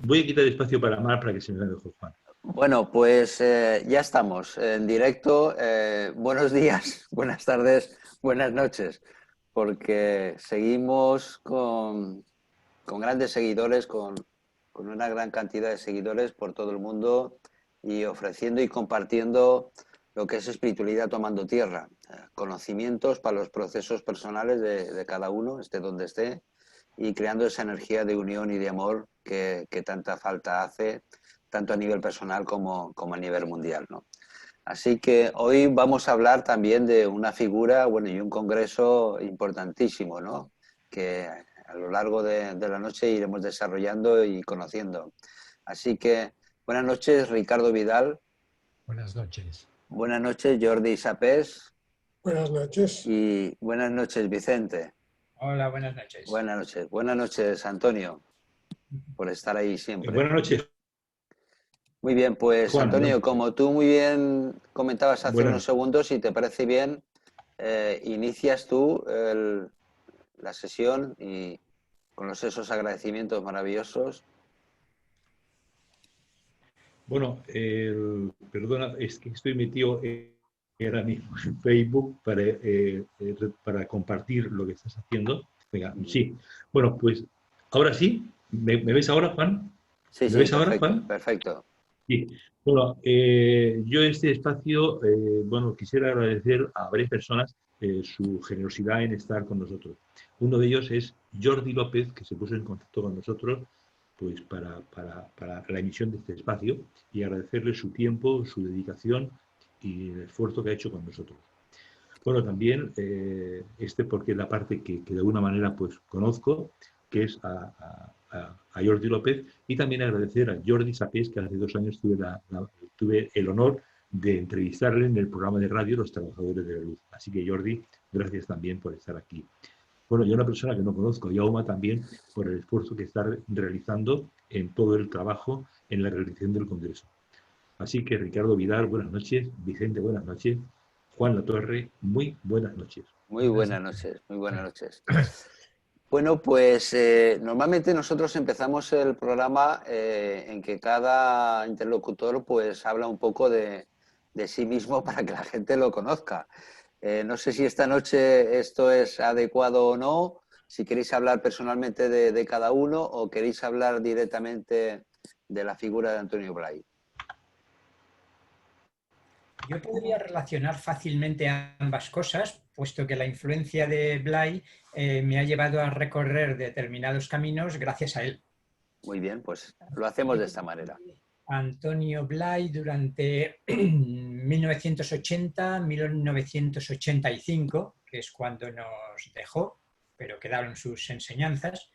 voy a quitar espacio para Mar para que se me vea mejor, Juan. Bueno, pues ya estamos en directo. Buenos días, buenas tardes, buenas noches, porque seguimos con grandes seguidores, con una gran cantidad de seguidores por todo el mundo y ofreciendo y compartiendo lo que es espiritualidad tomando tierra, conocimientos para los procesos personales de cada uno, esté donde esté, y creando esa energía de unión y de amor que tanta falta hace, tanto a nivel personal como a nivel mundial, ¿no? Así que hoy vamos a hablar también de una figura, bueno, y un congreso importantísimo, ¿no? Que a lo largo de la noche iremos desarrollando y conociendo. Así que buenas noches, Ricardo Vidal. Buenas noches. Buenas noches, Jordi Sapés. Buenas noches. Y buenas noches, Vicente. Hola, buenas noches. Buenas noches. Buenas noches, Antonio, por estar ahí siempre. Buenas noches. Muy bien, pues Juan, Antonio, ¿no? como tú muy bien comentabas hace Buenas. unos segundos, si te parece bien, inicias tú la sesión y con esos agradecimientos maravillosos. Bueno, perdona, es que estoy metido ahora mismo en Facebook para compartir lo que estás haciendo. Venga, sí. Bueno, pues ahora sí. ¿Me ves ahora, Juan? Sí, ¿Me sí, ves perfecto, ahora, Juan? perfecto. Sí. Bueno, yo en este espacio, bueno, quisiera agradecer a varias personas su generosidad en estar con nosotros. Uno de ellos es Jordi López, que se puso en contacto con nosotros pues para la emisión de este espacio y agradecerle su tiempo, su dedicación y el esfuerzo que ha hecho con nosotros. Bueno, también porque es la parte que de alguna manera pues conozco, que es a Jordi López, y también agradecer a Jordi Sapés, que hace 2 años tuve el honor de entrevistarle en el programa de radio Los Trabajadores de la Luz. Así que Jordi, gracias también por estar aquí. Bueno, y una persona que no conozco, Jaume, también por el esfuerzo que está realizando en todo el trabajo en la realización del Congreso. Así que Ricardo Vidal, buenas noches. Vicente, buenas noches. Juan Latorre, muy buenas noches. Muy buenas noches, muy buenas noches. Bueno, pues normalmente nosotros empezamos el programa en que cada interlocutor pues habla un poco de sí mismo para que la gente lo conozca. No sé si esta noche esto es adecuado o no, si queréis hablar personalmente de cada uno o queréis hablar directamente de la figura de Antonio Blay. Yo podría relacionar fácilmente ambas cosas, puesto que la influencia de Blay me ha llevado a recorrer determinados caminos gracias a él. Muy bien, pues lo hacemos de esta manera. Antonio Blay durante 1980-1985, que es cuando nos dejó, pero quedaron sus enseñanzas.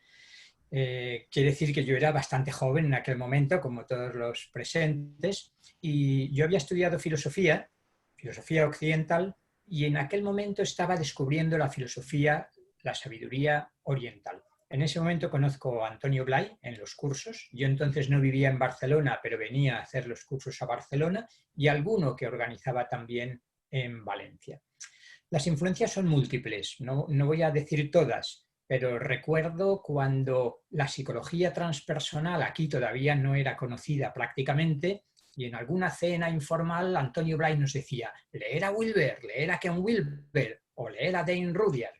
Quiere decir que yo era bastante joven en aquel momento, como todos los presentes, y yo había estudiado filosofía occidental, y en aquel momento estaba descubriendo la filosofía, la sabiduría oriental. En ese momento conozco a Antonio Blay en los cursos. Yo entonces no vivía en Barcelona, pero venía a hacer los cursos a Barcelona, y alguno que organizaba también en Valencia. Las influencias son múltiples, no voy a decir todas, pero recuerdo cuando la psicología transpersonal aquí todavía no era conocida prácticamente, y en alguna cena informal Antonio Blay nos decía: leer a Wilber, leer a Ken Wilber o leer a Dane Rudhyar.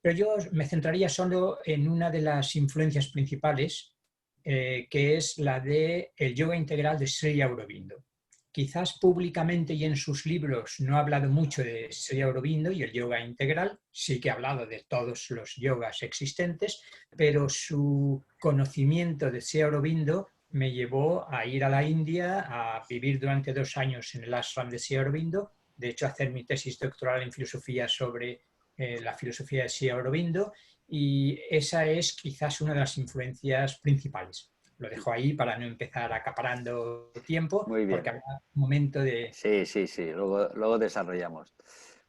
Pero yo me centraría solo en una de las influencias principales, que es la del yoga integral de Sri Aurobindo. Quizás públicamente y en sus libros no ha hablado mucho de Sri Aurobindo y el yoga integral, sí que ha hablado de todos los yogas existentes, pero su conocimiento de Sri Aurobindo me llevó a ir a la India, a vivir durante 2 años en el ashram de Sri Aurobindo, de hecho a hacer mi tesis doctoral en filosofía sobre la filosofía de Sri Aurobindo, y esa es quizás una de las influencias principales. Lo dejo ahí para no empezar acaparando tiempo, porque habrá un momento de... Sí, luego desarrollamos.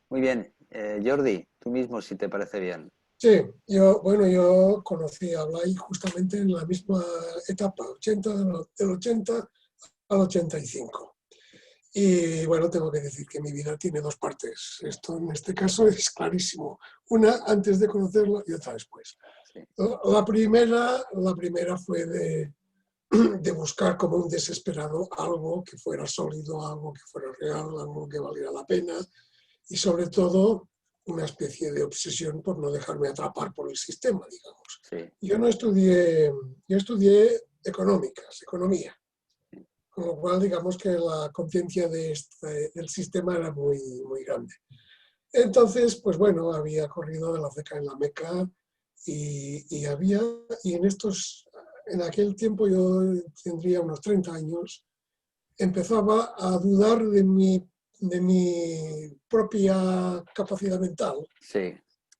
Muy bien, Jordi, tú mismo, si te parece bien. Sí, yo conocí a Blay justamente en la misma etapa, del 80 al 85. Y bueno, tengo que decir que mi vida tiene 2 partes. Esto en este caso es clarísimo. Una antes de conocerlo y otra después. Sí. La primera fue de de buscar como un desesperado algo que fuera sólido, algo que fuera real, algo que valiera la pena y sobre todo una especie de obsesión por no dejarme atrapar por el sistema, digamos. Sí. Yo estudié economía, con lo cual digamos que la conciencia del sistema era muy, muy grande. Entonces, pues bueno, había corrido de la ceca en la Meca y en aquel tiempo yo tendría unos 30 años, empezaba a dudar de mi propia capacidad mental, Sí.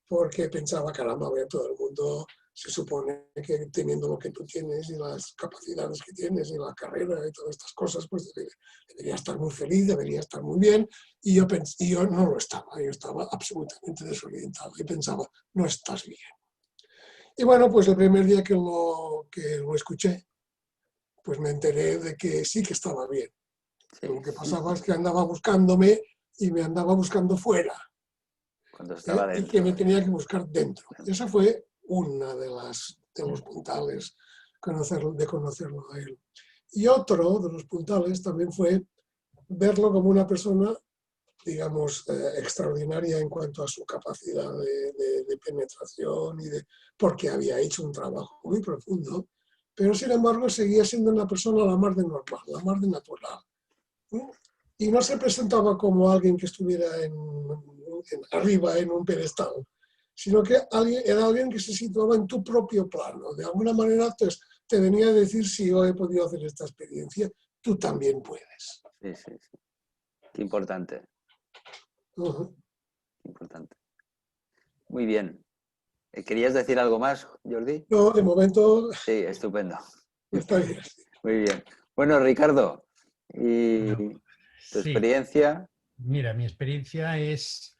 porque pensaba, caramba, todo el mundo se supone que teniendo lo que tú tienes y las capacidades que tienes y la carrera y todas estas cosas, pues debería estar muy feliz, debería estar muy bien. Y yo no lo estaba, yo estaba absolutamente desorientado y pensaba, no estás bien. Y bueno, pues el primer día que lo escuché, pues me enteré de que sí que estaba bien. Sí. Lo que pasaba es que andaba buscándome y me andaba buscando fuera. Cuando estaba Y dentro. que me tenía que buscar dentro. Esa fue una de los puntales de conocerlo a él. Y otro de los puntales también fue verlo como una persona, digamos, extraordinaria en cuanto a su capacidad de penetración porque había hecho un trabajo muy profundo, pero sin embargo seguía siendo una persona la más de normal, la más de natural. Y no se presentaba como alguien que estuviera arriba en un pedestal, sino que era alguien que se situaba en tu propio plano. De alguna manera te venía a decir, si yo he podido hacer esta experiencia, tú también puedes. Sí, sí, sí. Qué importante. Uh-huh. Qué importante. Muy bien. ¿Querías decir algo más, Jordi? No, de momento Sí, estupendo. está bien. Muy bien. Bueno, Ricardo, ¿y Bueno, tu sí, experiencia? mira, mi experiencia es,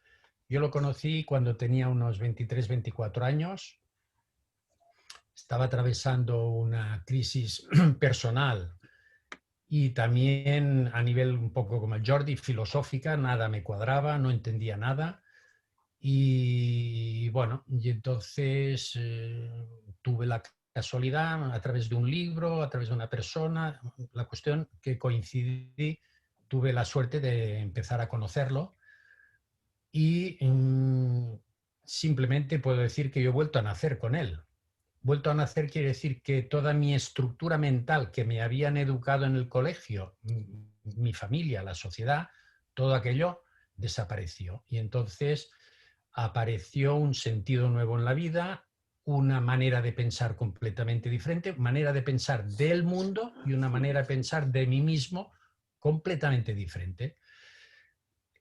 yo lo conocí cuando tenía unos 23, 24 años. Estaba atravesando una crisis personal y también a nivel un poco como el Jordi, filosófica, nada me cuadraba, no entendía nada. Y bueno, y entonces tuve la casualidad a través de un libro, a través de una persona, la cuestión que coincidí, tuve la suerte de empezar a conocerlo y simplemente puedo decir que yo he vuelto a nacer con él. Vuelto a nacer quiere decir que toda mi estructura mental que me habían educado en el colegio, mi familia, la sociedad, todo aquello desapareció. Y entonces apareció un sentido nuevo en la vida, una manera de pensar completamente diferente, manera de pensar del mundo y una manera de pensar de mí mismo completamente diferente.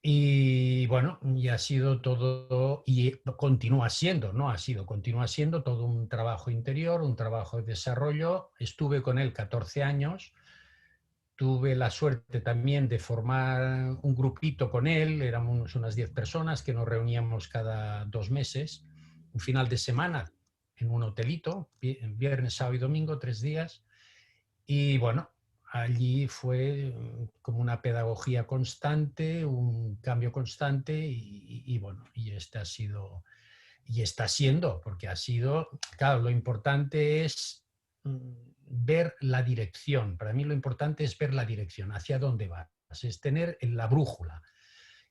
Y bueno, y ha sido todo, y continúa siendo, no ha sido, continúa siendo todo un trabajo interior, un trabajo de desarrollo. Estuve con él 14 años, tuve la suerte también de formar un grupito con él, éramos unas 10 personas que nos reuníamos cada 2 meses, un final de semana en un hotelito, viernes, sábado y domingo, 3 días. Y bueno, allí fue como una pedagogía constante, un cambio constante y bueno, y este ha sido, y está siendo, porque ha sido, claro, lo importante es ver la dirección. Para mí lo importante es ver la dirección, hacia dónde vas, es tener la brújula.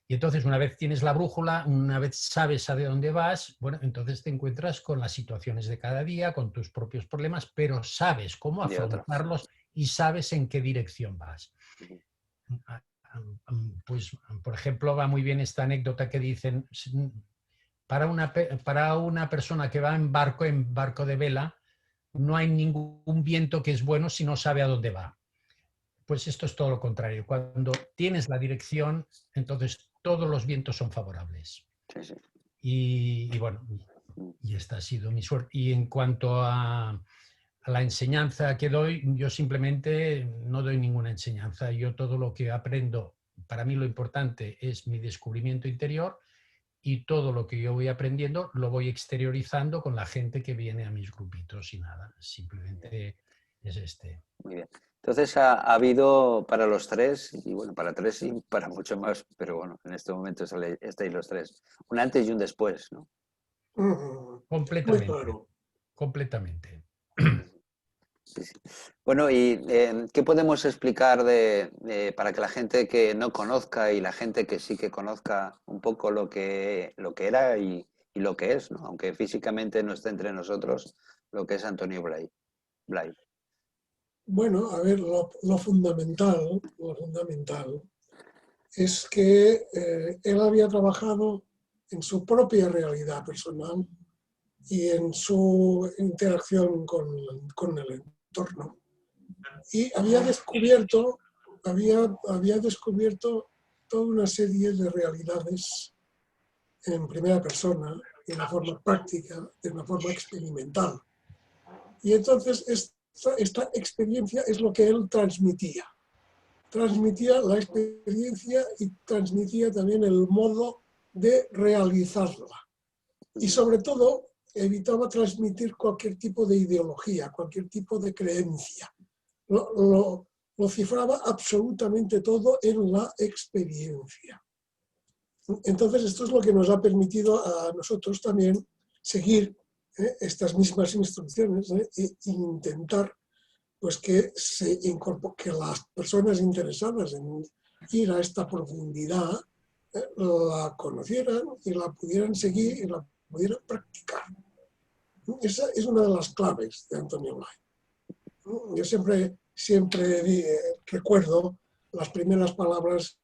Y entonces una vez tienes la brújula, una vez sabes a dónde vas, bueno, entonces te encuentras con las situaciones de cada día, con tus propios problemas, pero sabes cómo De otro. afrontarlos y sabes en qué dirección vas. Pues, por ejemplo, va muy bien esta anécdota que dicen, para una persona que va en barco de vela, no hay ningún viento que es bueno si no sabe a dónde va. Pues esto es todo lo contrario. Cuando tienes la dirección, entonces todos los vientos son favorables. Sí, sí. Y bueno, y esta ha sido mi suerte. Y en cuanto a la enseñanza que doy, yo simplemente no doy ninguna enseñanza. Yo todo lo que aprendo, para mí lo importante es mi descubrimiento interior y todo lo que yo voy aprendiendo lo voy exteriorizando con la gente que viene a mis grupitos y nada, simplemente es este. Muy bien. Entonces ha habido para los tres, y bueno, para tres y para mucho más, pero bueno, en este momento estáis los tres, un antes y un después, ¿no? Uh-huh. Muy Completamente, claro. completamente. Sí, sí. Bueno, ¿y qué podemos explicar para que la gente que no conozca y la gente que sí que conozca un poco lo que era y lo que es, ¿no? Aunque físicamente no esté entre nosotros, lo que es Antonio Blay? Bueno, a ver, lo fundamental es que él había trabajado en su propia realidad personal y en su interacción con el entorno. Y había descubierto toda una serie de realidades en primera persona, de una forma práctica, de una forma experimental. Y entonces esta experiencia es lo que él transmitía. Transmitía la experiencia y transmitía también el modo de realizarla. Y sobre todo evitaba transmitir cualquier tipo de ideología, cualquier tipo de creencia. Lo cifraba absolutamente todo en la experiencia. Entonces, esto es lo que nos ha permitido a nosotros también seguir estas mismas instrucciones e intentar pues, que las personas interesadas en ir a esta profundidad la conocieran y la pudieran seguir y la pudieran practicar. Esa es una de las claves de Antonio Blay. Yo siempre recuerdo las primeras palabras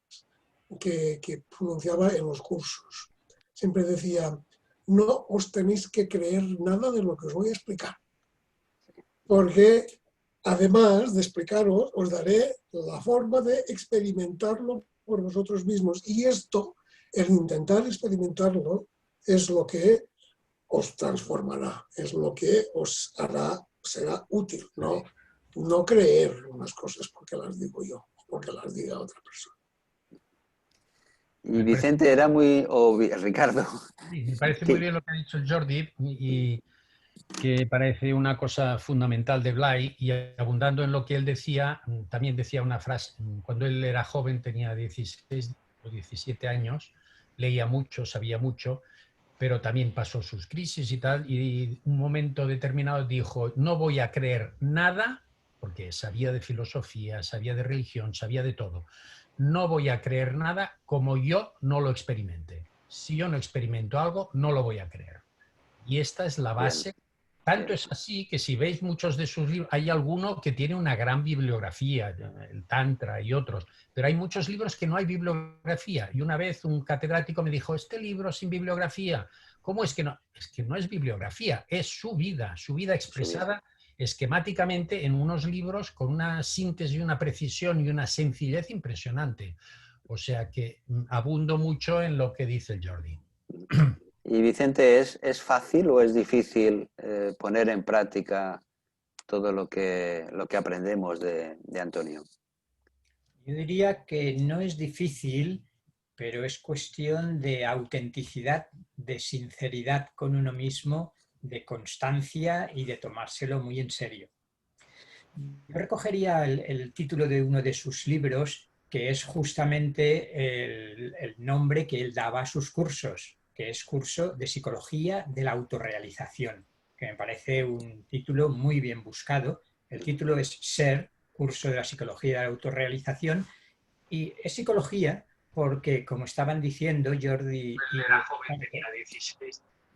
que pronunciaba en los cursos. Siempre decía, no os tenéis que creer nada de lo que os voy a explicar, porque además de explicaros, os daré la forma de experimentarlo por vosotros mismos. Y esto, el intentar experimentarlo, es lo que os transformará, es lo que os será útil, no creer unas cosas porque las digo yo, porque las diga otra persona. Y Vicente era muy... o Ricardo. Sí, me parece muy bien lo que ha dicho Jordi y que parece una cosa fundamental de Blay, y abundando en lo que él decía, también decía una frase. Cuando él era joven, tenía 16 o 17 años, leía mucho, sabía mucho, pero también pasó sus crisis y tal, y un momento determinado dijo, no voy a creer nada, porque sabía de filosofía, sabía de religión, sabía de todo, no voy a creer nada como yo no lo experimente. Si yo no experimento algo, no lo voy a creer. Y esta es la base. Bien. Tanto es así que si veis muchos de sus libros, hay alguno que tiene una gran bibliografía, el Tantra y otros, pero hay muchos libros que no hay bibliografía. Y una vez un catedrático me dijo, este libro sin bibliografía, ¿cómo es que no? Es que no es bibliografía, es su vida expresada esquemáticamente en unos libros con una síntesis, una precisión y una sencillez impresionante. O sea que abundo mucho en lo que dice el Jordi. Y Vicente, ¿es fácil o es difícil poner en práctica todo lo que aprendemos de Antonio? Yo diría que no es difícil, pero es cuestión de autenticidad, de sinceridad con uno mismo, de constancia y de tomárselo muy en serio. Yo recogería el título de uno de sus libros, que es justamente el nombre que él daba a sus cursos, que es Curso de Psicología de la Autorrealización, que me parece un título muy bien buscado. El título es Ser, Curso de la Psicología de la Autorrealización, y es psicología porque, como estaban diciendo Jordi y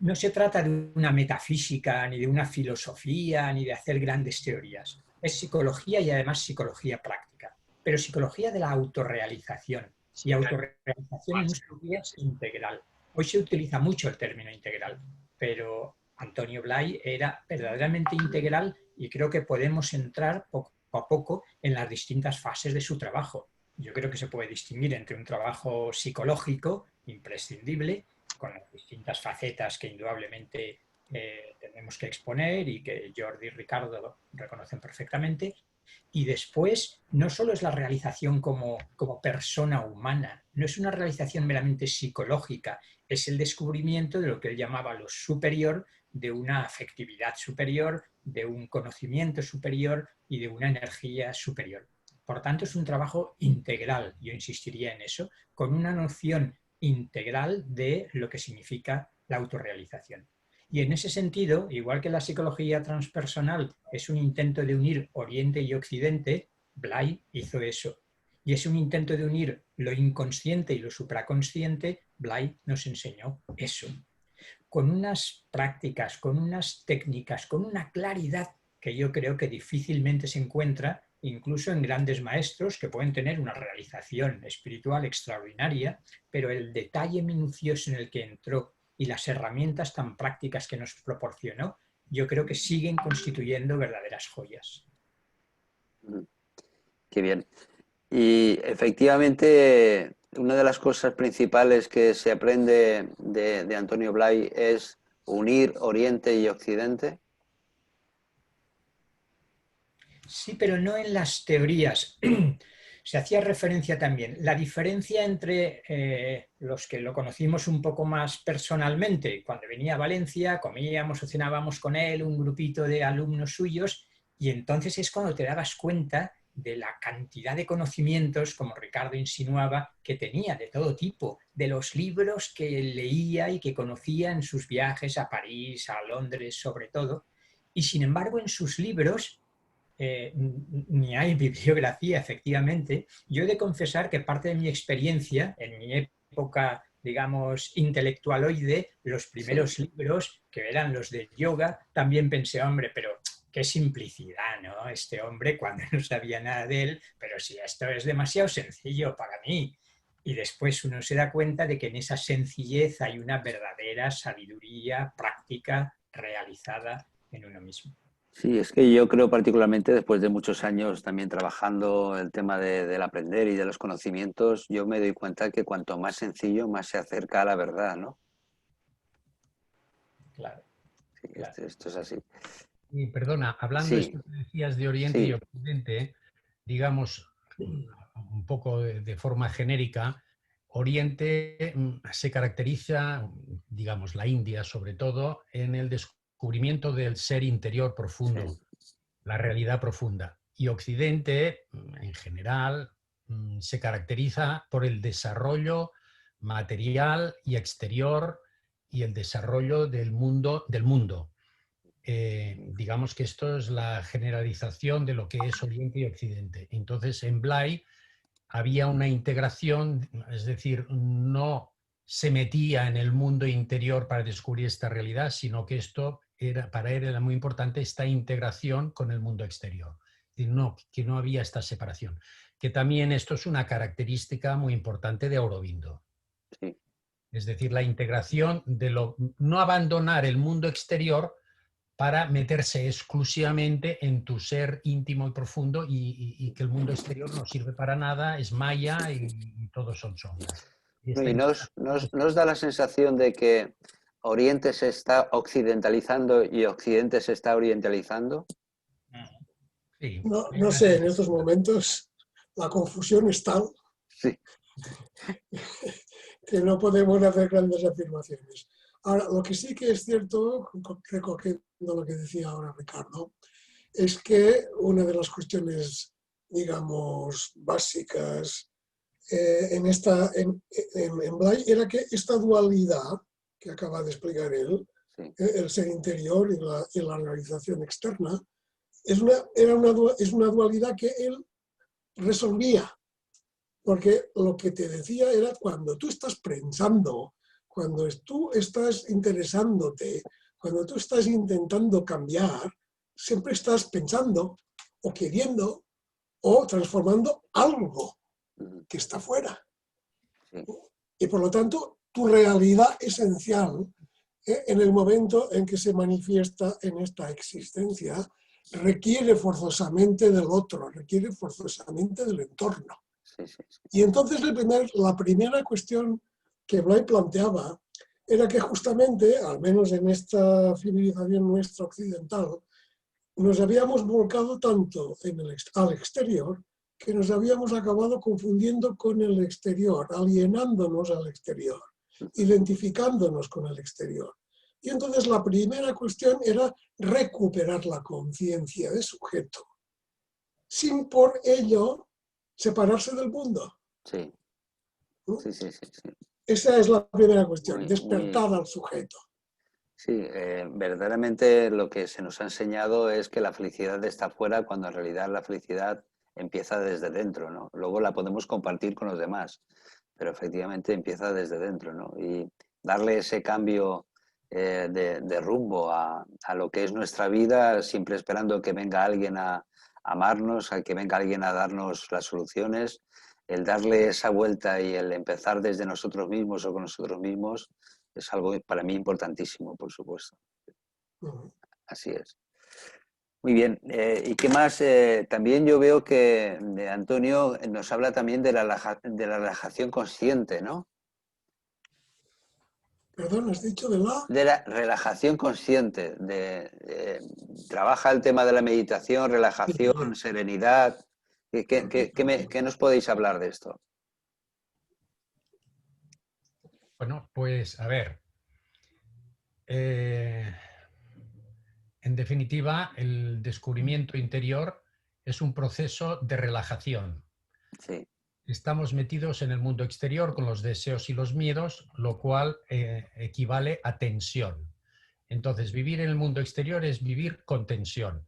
no se trata de una metafísica, ni de una filosofía, ni de hacer grandes teorías. Es psicología y además psicología práctica, pero psicología de la autorrealización. Y autorrealización en su vida es integral. Hoy se utiliza mucho el término integral, pero Antonio Blay era verdaderamente integral y creo que podemos entrar poco a poco en las distintas fases de su trabajo. Yo creo que se puede distinguir entre un trabajo psicológico imprescindible, con las distintas facetas que indudablemente tenemos que exponer y que Jordi y Ricardo reconocen perfectamente. Y después, no solo es la realización como persona humana, no es una realización meramente psicológica, es el descubrimiento de lo que él llamaba lo superior, de una afectividad superior, de un conocimiento superior y de una energía superior. Por tanto, es un trabajo integral, yo insistiría en eso, con una noción integral de lo que significa la autorrealización. Y en ese sentido, igual que la psicología transpersonal es un intento de unir Oriente y Occidente, Blay hizo eso. Y es un intento de unir lo inconsciente y lo supraconsciente, Blay nos enseñó eso. Con unas prácticas, con unas técnicas, con una claridad que yo creo que difícilmente se encuentra incluso en grandes maestros que pueden tener una realización espiritual extraordinaria, pero el detalle minucioso en el que entró y las herramientas tan prácticas que nos proporcionó, yo creo que siguen constituyendo verdaderas joyas. Qué bien. Y efectivamente, una de las cosas principales que se aprende de Antonio Blay es unir Oriente y Occidente. Sí, pero no en las teorías. Se hacía referencia también. La diferencia entre los que lo conocimos un poco más personalmente, cuando venía a Valencia, comíamos o cenábamos con él, un grupito de alumnos suyos, y entonces es cuando te dabas cuenta de la cantidad de conocimientos, como Ricardo insinuaba, que tenía de todo tipo, de los libros que leía y que conocía en sus viajes a París, a Londres sobre todo, y sin embargo en sus libros ni hay bibliografía, efectivamente. Yo he de confesar que parte de mi experiencia, en mi época, digamos, intelectualoide, los primeros libros, que eran los de yoga, también pensé, hombre, pero qué simplicidad, ¿no? Este hombre cuando no sabía nada de él, pero si esto es demasiado sencillo para mí. Y después uno se da cuenta de que en esa sencillez hay una verdadera sabiduría práctica realizada en uno mismo. Sí, es que yo creo particularmente después de muchos años también trabajando el tema del aprender y de los conocimientos, yo me doy cuenta que cuanto más sencillo, más se acerca a la verdad, ¿no? Claro. Sí, Claro. esto es así. Y perdona, hablando de esto que decías de Oriente y Occidente, digamos, un poco de forma genérica, Oriente se caracteriza, digamos, la India sobre todo, en el descubrimiento del ser interior profundo, la realidad profunda. Y Occidente, en general, se caracteriza por el desarrollo material y exterior y el desarrollo del mundo. Digamos que esto es la generalización de lo que es Oriente y Occidente. Entonces, en Blay había una integración, es decir, no se metía en el mundo interior para descubrir esta realidad, sino que esto era, para él era muy importante esta integración con el mundo exterior. Es decir, que no había esta separación. Que también esto es una característica muy importante de Aurobindo. Sí. Es decir, la integración de no abandonar el mundo exterior para meterse exclusivamente en tu ser íntimo y profundo y que el mundo exterior no sirve para nada, es maya y todos son sombras. ¿Y nos da la sensación de que Oriente se está occidentalizando y Occidente se está orientalizando? Sí, no sé, en estos momentos la confusión es tal que no podemos hacer grandes afirmaciones. Ahora, lo que sí que es cierto, recogiendo lo que decía ahora Ricardo, es que una de las cuestiones, digamos, básicas en Blay era que esta dualidad que acaba de explicar él, el ser interior y la realización externa, es una dualidad que él resolvía. Porque lo que te decía era cuando tú estás pensando, cuando tú estás interesándote, cuando tú estás intentando cambiar, siempre estás pensando o queriendo o transformando algo que está fuera. Y por lo tanto, tu realidad esencial, en el momento en que se manifiesta en esta existencia, requiere forzosamente del otro, requiere forzosamente del entorno. Y entonces la primera cuestión que Blay planteaba era que justamente, al menos en esta civilización nuestra occidental, nos habíamos volcado tanto al exterior que nos habíamos acabado confundiendo con el exterior, alienándonos al exterior, identificándonos con el exterior. Y entonces la primera cuestión era recuperar la conciencia de sujeto, sin por ello separarse del mundo. Sí. ¿No? Sí. Esa es la primera cuestión, despertar al sujeto. Sí, verdaderamente lo que se nos ha enseñado es que la felicidad está fuera, cuando en realidad la felicidad empieza desde dentro, ¿no? Luego la podemos compartir con los demás, pero efectivamente empieza desde dentro, ¿no? Y darle ese cambio de rumbo a lo que es nuestra vida, siempre esperando que venga alguien a amarnos, a que venga alguien a darnos las soluciones, el darle esa vuelta y el empezar desde nosotros mismos o con nosotros mismos, es algo para mí importantísimo, por supuesto. Así es. Muy bien. ¿Y qué más? También yo veo que Antonio nos habla también de la relajación consciente, ¿no? Perdón, ¿has dicho de la? De la relajación consciente. Trabaja el tema de la meditación, relajación, serenidad. ¿Qué nos podéis hablar de esto? Bueno, pues a ver. En definitiva, el descubrimiento interior es un proceso de relajación. Sí. Estamos metidos en el mundo exterior con los deseos y los miedos, lo cual equivale a tensión. Entonces, vivir en el mundo exterior es vivir con tensión.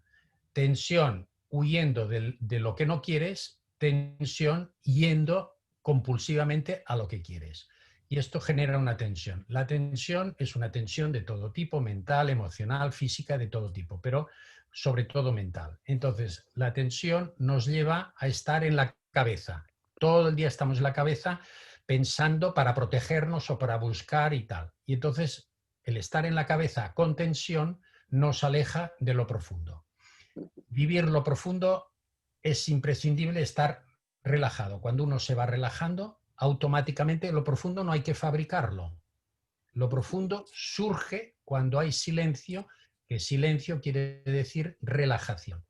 Tensión huyendo de lo que no quieres, tensión yendo compulsivamente a lo que quieres. Y esto genera una tensión. La tensión es una tensión de todo tipo, mental, emocional, física, de todo tipo, pero sobre todo mental. Entonces, la tensión nos lleva a estar en la cabeza. Todo el día estamos en la cabeza pensando para protegernos o para buscar y tal. Y entonces, el estar en la cabeza con tensión nos aleja de lo profundo. Vivir lo profundo es imprescindible estar relajado. Cuando uno se va relajando, automáticamente lo profundo no hay que fabricarlo. Lo profundo surge cuando hay silencio, que silencio quiere decir relajación.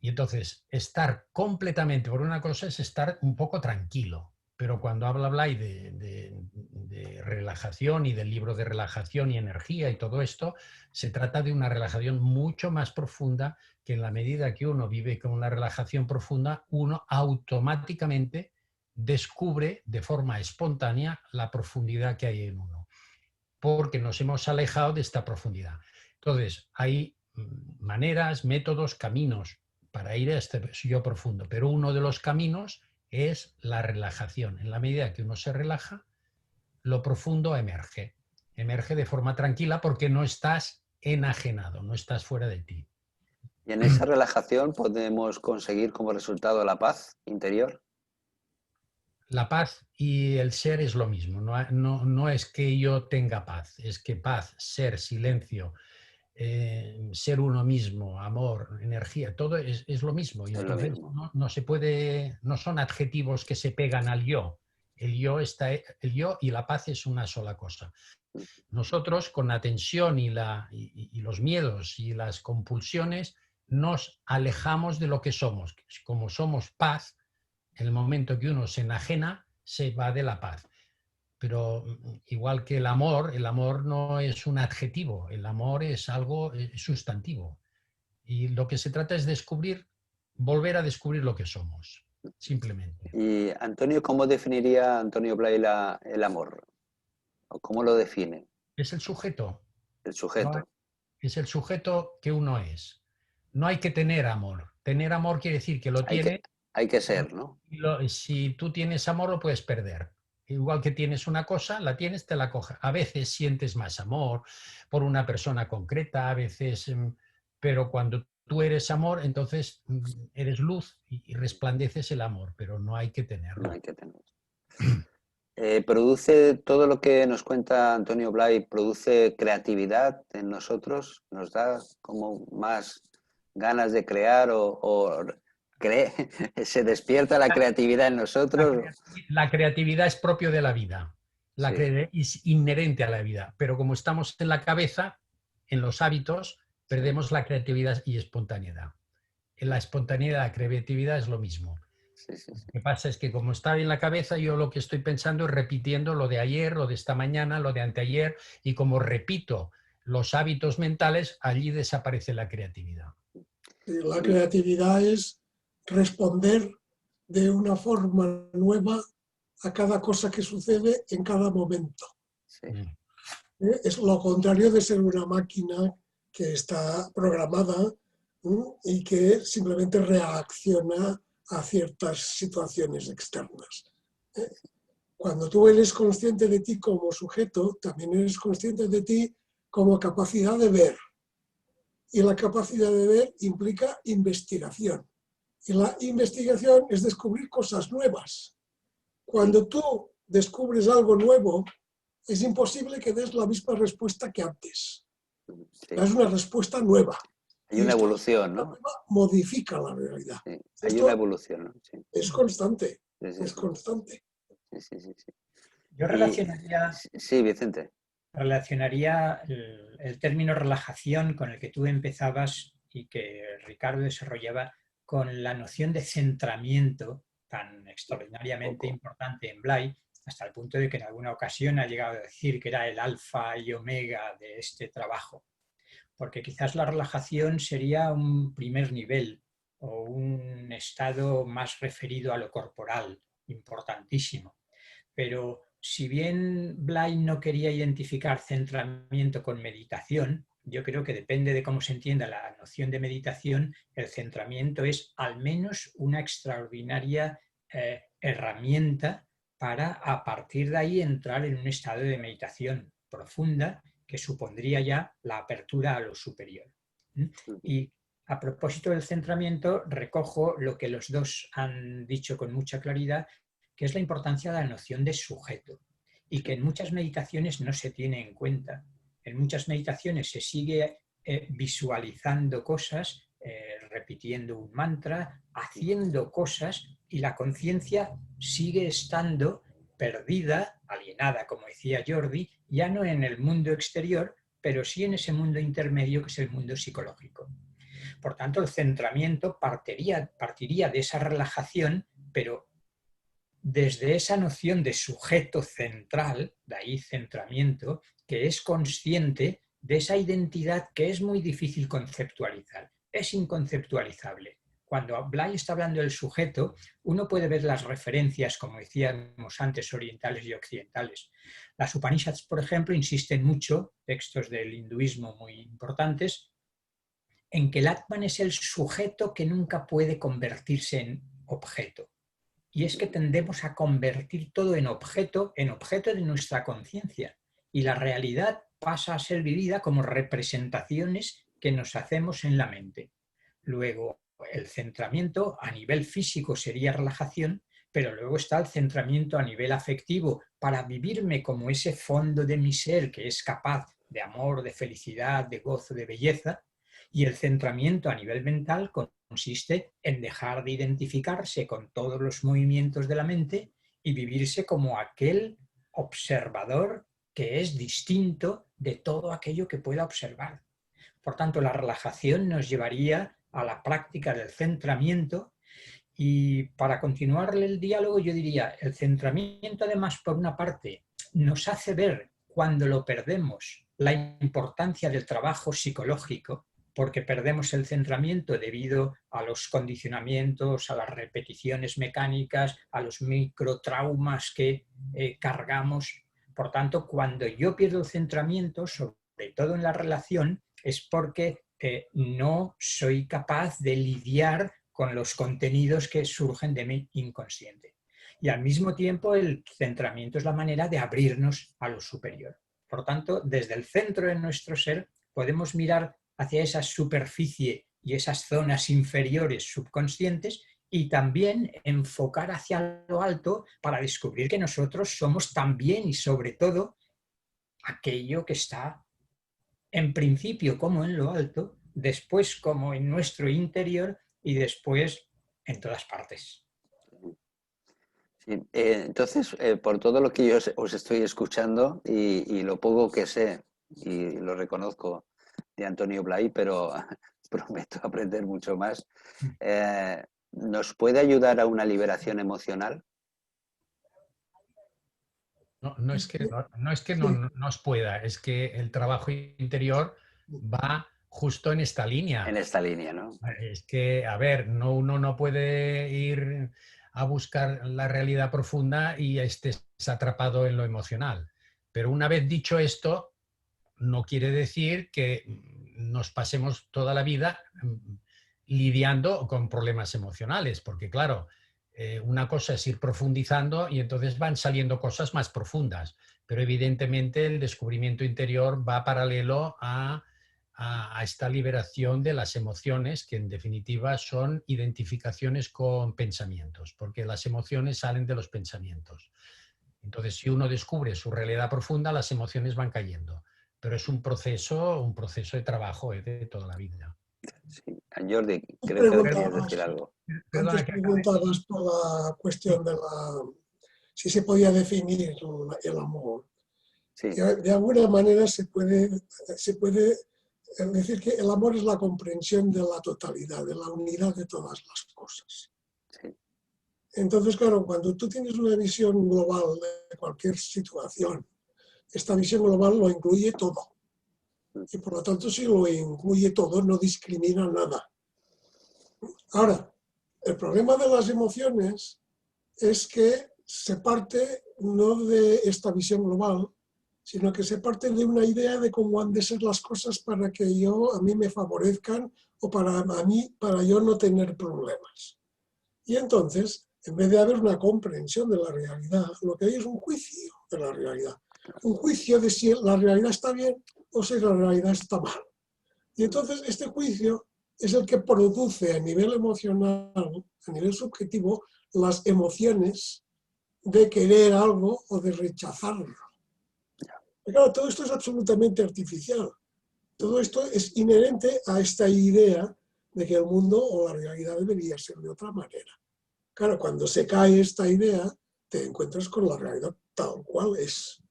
Y entonces, estar completamente por una cosa es estar un poco tranquilo. Pero cuando habláis de relajación y del libro de relajación y energía y todo esto, se trata de una relajación mucho más profunda, que en la medida que uno vive con una relajación profunda, uno automáticamente descubre de forma espontánea la profundidad que hay en uno, porque nos hemos alejado de esta profundidad. Entonces, hay maneras, métodos, caminos para ir a este yo profundo, pero uno de los caminos es la relajación. En la medida que uno se relaja, lo profundo emerge. Emerge de forma tranquila porque no estás enajenado, no estás fuera de ti. ¿Y en esa relajación podemos conseguir como resultado la paz interior? La paz y el ser es lo mismo. No es que yo tenga paz, es que paz, ser, silencio, ser uno mismo, amor, energía, todo es lo mismo. Y Es lo entonces mismo. no se puede, no son adjetivos que se pegan al yo. El yo y la paz es una sola cosa. Nosotros, con la tensión y los miedos y las compulsiones, nos alejamos de lo que somos. Como somos paz, en el momento que uno se enajena, se va de la paz. Pero igual que el amor no es un adjetivo, el amor es algo sustantivo. Y lo que se trata es volver a descubrir lo que somos, simplemente. Y Antonio, ¿cómo definiría Antonio Blay el amor? ¿O cómo lo define Es el sujeto, el ¿no? sujeto? Es el sujeto que uno es. No hay que tener amor. Tener amor quiere decir que lo tiene. Hay que ser, ¿no? Si tú tienes amor, lo puedes perder. Igual que tienes una cosa, la tienes, te la coges. A veces sientes más amor por una persona concreta, a veces, pero cuando tú eres amor, entonces eres luz y resplandeces el amor, pero no hay que No tenerlo. hay que tener. ¿Produce todo lo que nos cuenta Antonio Blay, produce creatividad en nosotros? ¿Nos da como más ganas de crear o se despierta la creatividad en nosotros? La creatividad es propio de la vida, Sí, es inherente a la vida, pero como estamos en la cabeza, en los hábitos, perdemos la creatividad y espontaneidad. En la espontaneidad y la creatividad es lo mismo. sí, sí, sí. Lo que pasa es que como está en la cabeza, yo lo que estoy pensando es repitiendo lo de ayer, lo de esta mañana, lo de anteayer, y como repito los hábitos mentales, allí desaparece la creatividad. La creatividad es responder de una forma nueva a cada cosa que sucede en cada momento. Sí. Es lo contrario de ser una máquina que está programada y que simplemente reacciona a ciertas situaciones externas. Cuando tú eres consciente de ti como sujeto, también eres consciente de ti como capacidad de ver. Y la capacidad de ver implica investigación. Y la investigación es descubrir cosas nuevas. Cuando tú descubres algo nuevo, es imposible que des la misma respuesta que antes. Sí. Es una respuesta nueva. Hay una evolución, ¿no? Modifica la realidad. Sí. Hay una evolución, ¿no? Sí. Es constante. Sí, sí, Es sí. constante. Sí. Yo relacionaría, Sí, Vicente. relacionaría el término relajación con el que tú empezabas y que Ricardo desarrollaba con la noción de centramiento tan extraordinariamente importante en Blay, hasta el punto de que en alguna ocasión ha llegado a decir que era el alfa y omega de este trabajo. Porque quizás la relajación sería un primer nivel o un estado más referido a lo corporal, importantísimo. Pero si bien Blay no quería identificar centramiento con meditación, yo creo que depende de cómo se entienda la noción de meditación, el centramiento es al menos una extraordinaria herramienta para a partir de ahí entrar en un estado de meditación profunda que supondría ya la apertura a lo superior. Y a propósito del centramiento, recojo lo que los dos han dicho con mucha claridad, que es la importancia de la noción de sujeto y que en muchas meditaciones no se tiene en cuenta. En muchas meditaciones se sigue visualizando cosas, repitiendo un mantra, haciendo cosas y la conciencia sigue estando perdida, alienada, como decía Jordi, ya no en el mundo exterior, pero sí en ese mundo intermedio que es el mundo psicológico. Por tanto, el centramiento partiría de esa relajación, pero desde esa noción de sujeto central, de ahí centramiento, que es consciente de esa identidad que es muy difícil conceptualizar, es inconceptualizable. Cuando Blay está hablando del sujeto, uno puede ver las referencias, como decíamos antes, orientales y occidentales. Las Upanishads, por ejemplo, insisten mucho, textos del hinduismo muy importantes, en que el Atman es el sujeto que nunca puede convertirse en objeto. Y es que tendemos a convertir todo en objeto de nuestra conciencia. Y la realidad pasa a ser vivida como representaciones que nos hacemos en la mente. Luego, el centramiento a nivel físico sería relajación, pero luego está el centramiento a nivel afectivo para vivirme como ese fondo de mi ser que es capaz de amor, de felicidad, de gozo, de belleza. Y el centramiento a nivel mental consiste en dejar de identificarse con todos los movimientos de la mente y vivirse como aquel observador que es distinto de todo aquello que pueda observar. Por tanto, la relajación nos llevaría a la práctica del centramiento y para continuar el diálogo yo diría, el centramiento además por una parte nos hace ver cuando lo perdemos la importancia del trabajo psicológico, porque perdemos el centramiento debido a los condicionamientos, a las repeticiones mecánicas, a los microtraumas que cargamos. Por tanto, cuando yo pierdo el centramiento, sobre todo en la relación, es porque no soy capaz de lidiar con los contenidos que surgen de mi inconsciente. Y al mismo tiempo el centramiento es la manera de abrirnos a lo superior. Por tanto, desde el centro de nuestro ser podemos mirar hacia esa superficie y esas zonas inferiores subconscientes y también enfocar hacia lo alto para descubrir que nosotros somos también y sobre todo aquello que está en principio como en lo alto, después como en nuestro interior y después en todas partes. Sí, entonces, por todo lo que yo os estoy escuchando y lo poco que sé, y lo reconozco de Antonio Blay, pero prometo aprender mucho más, ¿nos puede ayudar a una liberación emocional? No es que no nos pueda, es que el trabajo interior va justo en esta línea. En esta línea, ¿no? Es que, a ver, uno no puede ir a buscar la realidad profunda y estés atrapado en lo emocional. Pero una vez dicho esto, no quiere decir que nos pasemos toda la vida lidiando con problemas emocionales, porque claro, una cosa es ir profundizando y entonces van saliendo cosas más profundas, pero evidentemente el descubrimiento interior va paralelo a esta liberación de las emociones, que en definitiva son identificaciones con pensamientos, porque las emociones salen de los pensamientos. Entonces, si uno descubre su realidad profunda, las emociones van cayendo. Pero es un proceso de trabajo de toda la vida. Sí. Jordi, creo que querías Preguntabas, decir algo. Perdona antes que preguntabas por la cuestión de si se podía definir el amor. Sí, De alguna manera se puede decir que el amor es la comprensión de la totalidad, de la unidad de todas las cosas. sí, Entonces, claro, cuando tú tienes una visión global de cualquier situación, esta visión global lo incluye todo. Y por lo tanto, si lo incluye todo, no discrimina nada. Ahora, el problema de las emociones es que se parte no de esta visión global, sino que se parte de una idea de cómo han de ser las cosas para que a mí me favorezcan o para yo no tener problemas. Y entonces, en vez de haber una comprensión de la realidad, lo que hay es un juicio de la realidad. Un juicio de si la realidad está bien o si la realidad está mal. Y entonces este juicio es el que produce a nivel emocional, a nivel subjetivo, las emociones de querer algo o de rechazarlo. Y claro, todo esto es absolutamente artificial. Todo esto es inherente a esta idea de que el mundo o la realidad debería ser de otra manera. Claro, cuando se cae esta idea, te encuentras con la realidad tal cual es.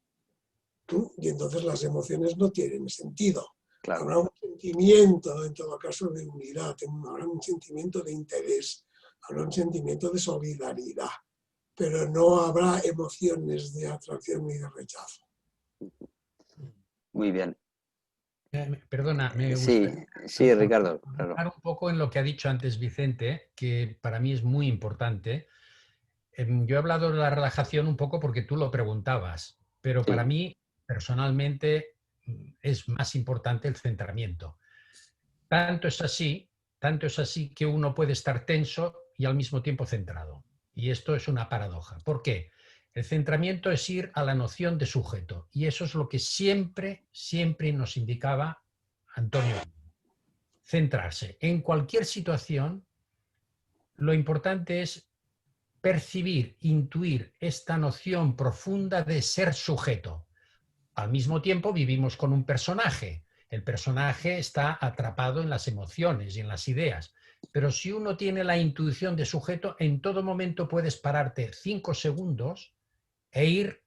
Y entonces las emociones no tienen sentido. claro. Habrá un sentimiento, en todo caso, de unidad, habrá un sentimiento de interés, habrá un sentimiento de solidaridad, pero no habrá emociones de atracción ni de rechazo. Muy bien. Perdona, me Sí, gustaría sí, Ricardo, claro. hablar un poco en lo que ha dicho antes Vicente, que para mí es muy importante. Yo he hablado de la relajación un poco porque tú lo preguntabas, pero Sí, para mí, personalmente, es más importante el centramiento. Tanto es así que uno puede estar tenso y al mismo tiempo centrado. Y esto es una paradoja. ¿Por qué? El centramiento es ir a la noción de sujeto. Y eso es lo que siempre nos indicaba Antonio. Centrarse. En cualquier situación, lo importante es percibir, intuir esta noción profunda de ser sujeto. Al mismo tiempo vivimos con un personaje. El personaje está atrapado en las emociones y en las ideas. Pero si uno tiene la intuición de sujeto, en todo momento puedes pararte 5 segundos e ir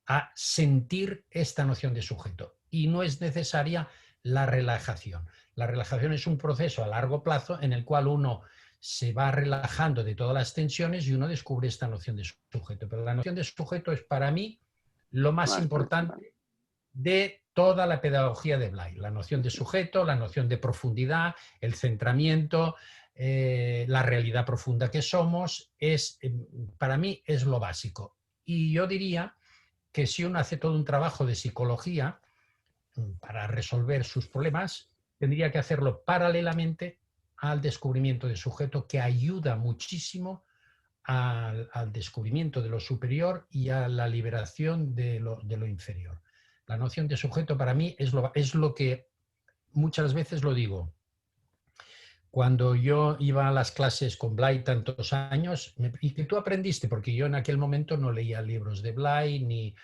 a sentir esta noción de sujeto. Y no es necesaria la relajación. La relajación es un proceso a largo plazo en el cual uno se va relajando de todas las tensiones y uno descubre esta noción de sujeto. Pero la noción de sujeto es para mí lo más importante de toda la pedagogía de Blay. La noción de sujeto, la noción de profundidad, el centramiento, la realidad profunda que somos, para mí es lo básico. Y yo diría que si uno hace todo un trabajo de psicología para resolver sus problemas, tendría que hacerlo paralelamente al descubrimiento de sujeto, que ayuda muchísimo al descubrimiento de lo superior y a la liberación de lo inferior. La noción de sujeto para mí es lo que muchas veces lo digo. Cuando yo iba a las clases con Blay tantos años, y que tú aprendiste, porque yo en aquel momento no leía libros de Blay, ni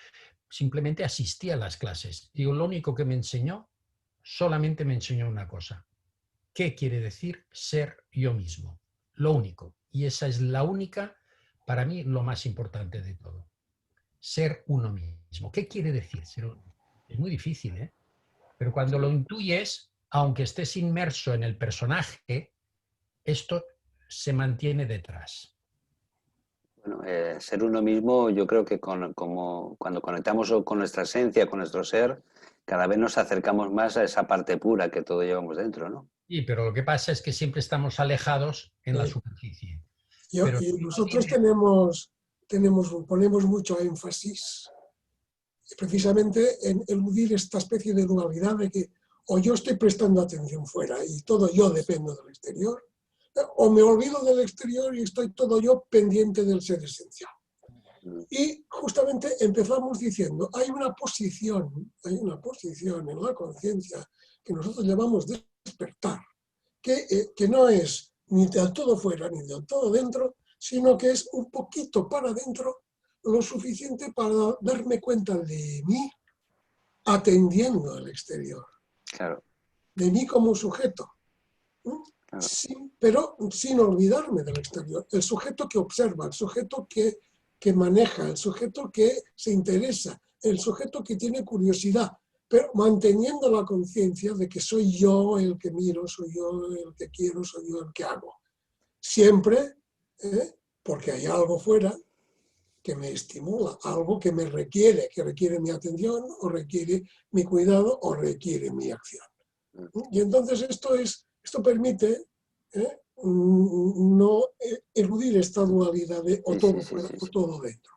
simplemente asistía a las clases. Digo, lo único que me enseñó, solamente me enseñó una cosa. ¿Qué quiere decir ser yo mismo? Lo único. Y esa es la única, para mí, lo más importante de todo. Ser uno mismo. ¿Qué quiere decir ser uno mismo? Es muy difícil, ¿eh? Pero cuando lo intuyes, aunque estés inmerso en el personaje, esto se mantiene detrás. Bueno, ser uno mismo, yo creo que como cuando conectamos con nuestra esencia, con nuestro ser, cada vez nos acercamos más a esa parte pura que todo llevamos dentro, ¿no? Sí, pero lo que pasa es que siempre estamos alejados en la superficie. Pero Y nosotros ponemos mucho énfasis precisamente en eludir esta especie de dualidad de que o yo estoy prestando atención fuera y todo yo dependo del exterior, o me olvido del exterior y estoy todo yo pendiente del ser esencial. Y justamente empezamos diciendo, hay una posición en la conciencia que nosotros llamamos despertar, que no es ni del todo fuera ni del todo dentro, sino que es un poquito para adentro, lo suficiente para darme cuenta de mí atendiendo al exterior. Claro. De mí como sujeto, Claro. pero sin olvidarme del exterior. El sujeto que observa, el sujeto que maneja, el sujeto que se interesa, el sujeto que tiene curiosidad, pero manteniendo la conciencia de que soy yo el que miro, soy yo el que quiero, soy yo el que hago. Siempre, porque hay algo fuera que me estimula, algo que me requiere, que requiere mi atención, o requiere mi cuidado, o requiere mi acción. Y entonces esto permite no eludir esta dualidad de o todo fuera o todo dentro.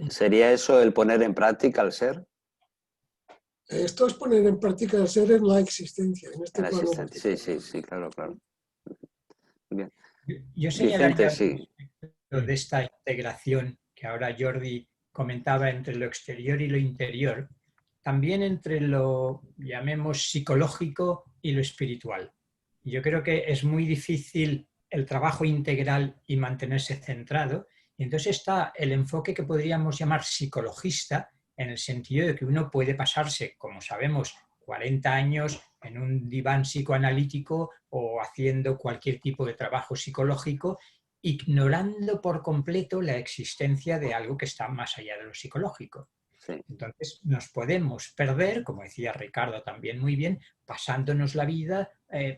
¿Sería eso el poner en práctica el ser? Esto es poner en práctica el ser en la existencia, en este plano. Sí, claro. Bien. Yo señalaría Vicente, de esta integración que ahora Jordi comentaba entre lo exterior y lo interior, también entre lo, llamemos, psicológico y lo espiritual. Yo creo que es muy difícil el trabajo integral y mantenerse centrado, y entonces está el enfoque que podríamos llamar psicologista, en el sentido de que uno puede pasarse, como sabemos, 40 años en un diván psicoanalítico o haciendo cualquier tipo de trabajo psicológico, ignorando por completo la existencia de algo que está más allá de lo psicológico. sí. Entonces nos podemos perder, como decía Ricardo también muy bien, pasándonos la vida,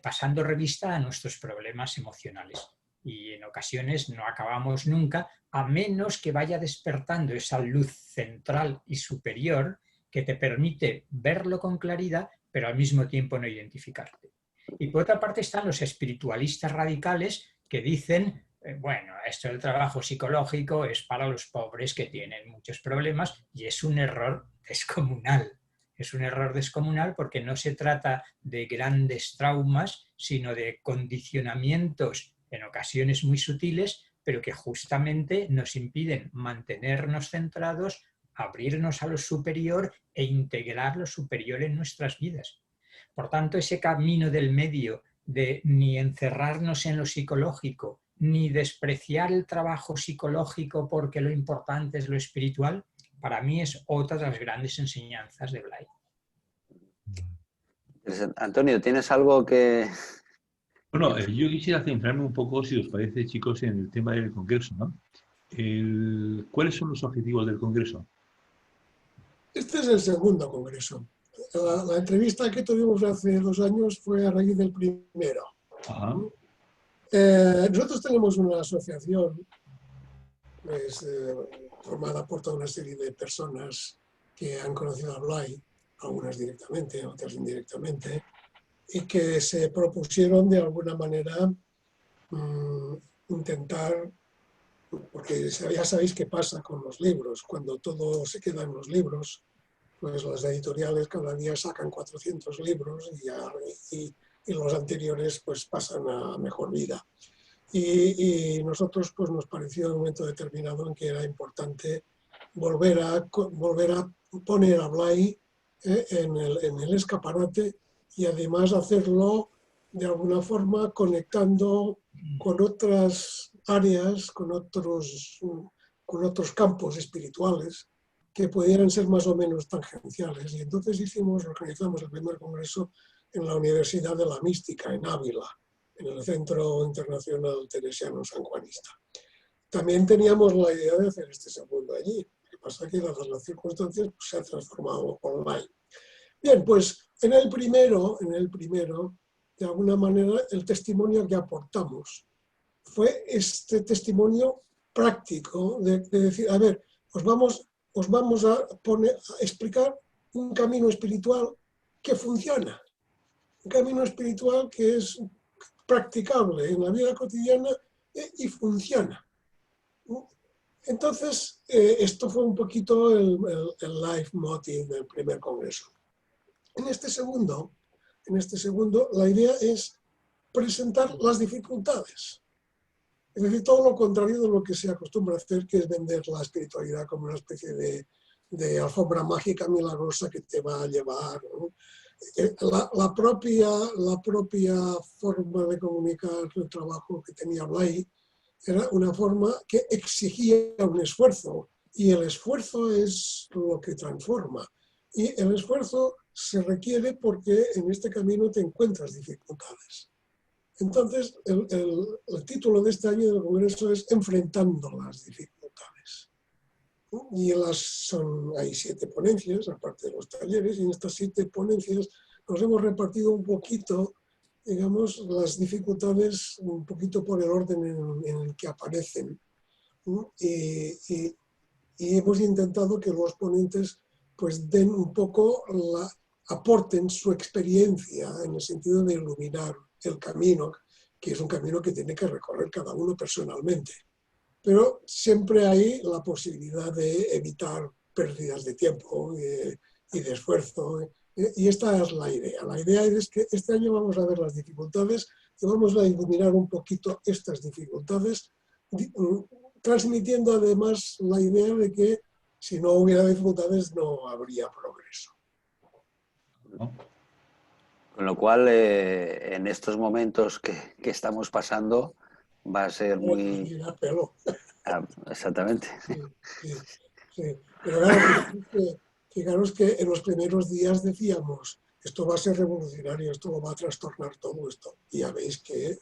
pasando revista a nuestros problemas emocionales. Y en ocasiones no acabamos nunca, a menos que vaya despertando esa luz central y superior que te permite verlo con claridad, pero al mismo tiempo no identificarte. Y por otra parte están los espiritualistas radicales que dicen, bueno, esto del trabajo psicológico es para los pobres que tienen muchos problemas, y es un error descomunal. Es un error descomunal porque no se trata de grandes traumas, sino de condicionamientos en ocasiones muy sutiles, pero que justamente nos impiden mantenernos centrados, abrirnos a lo superior e integrar lo superior en nuestras vidas. Por tanto, ese camino del medio de ni encerrarnos en lo psicológico, ni despreciar el trabajo psicológico porque lo importante es lo espiritual, para mí es otra de las grandes enseñanzas de Blay. Antonio, ¿tienes algo que...? Bueno, yo quisiera centrarme un poco, si os parece, chicos, en el tema del Congreso, ¿no? ¿Cuáles son los objetivos del Congreso? Este es el segundo Congreso. La entrevista que tuvimos hace 2 años fue a raíz del primero. Ajá. Nosotros tenemos una asociación formada por toda una serie de personas que han conocido a Blay, algunas directamente, otras indirectamente, y que se propusieron de alguna manera intentar, porque ya sabéis qué pasa con los libros, cuando todo se queda en los libros, pues las editoriales cada día sacan 400 libros y los anteriores pues pasan a mejor vida. Y nosotros pues nos pareció en un momento determinado en que era importante volver a poner a Blay en el escaparate, y además hacerlo de alguna forma conectando con otras áreas, con otros campos espirituales que pudieran ser más o menos tangenciales. Y entonces organizamos el primer congreso en la Universidad de la Mística, en Ávila, en el Centro Internacional Teresiano Sanjuanista. También teníamos la idea de hacer este segundo allí. Lo que pasa es que dadas las circunstancias pues, se ha transformado online. Bien, pues en el primero, de alguna manera, el testimonio que aportamos fue este testimonio práctico de decir, a ver, os vamos a explicar un camino espiritual que funciona, un camino espiritual que es practicable en la vida cotidiana y funciona. Entonces, esto fue un poquito el leitmotiv del primer congreso. En este segundo, la idea es presentar las dificultades. Es decir, todo lo contrario de lo que se acostumbra a hacer, que es vender la espiritualidad como una especie de alfombra mágica milagrosa que te va a llevar, ¿no? La propia forma de comunicar el trabajo que tenía Blay era una forma que exigía un esfuerzo, y el esfuerzo es lo que transforma. Y el esfuerzo se requiere porque en este camino te encuentras dificultades. Entonces, el título de este año del Congreso es Enfrentando las dificultades. Y hay 7 ponencias, aparte de los talleres, y en estas 7 ponencias nos hemos repartido un poquito, digamos, las dificultades un poquito por el orden en el que aparecen. Y hemos intentado que los ponentes pues den un poco, aporten su experiencia en el sentido de iluminar el camino, que es un camino que tiene que recorrer cada uno personalmente. Pero siempre hay la posibilidad de evitar pérdidas de tiempo y de esfuerzo. Y esta es la idea. La idea es que este año vamos a ver las dificultades y vamos a iluminar un poquito estas dificultades, transmitiendo además la idea de que si no hubiera dificultades no habría progreso. Con lo cual, en estos momentos que estamos pasando, va a ser muy... Exactamente. Sí. Pero claro, fijaros que en los primeros días decíamos, esto va a ser revolucionario, esto lo va a trastornar todo esto. Y ya veis que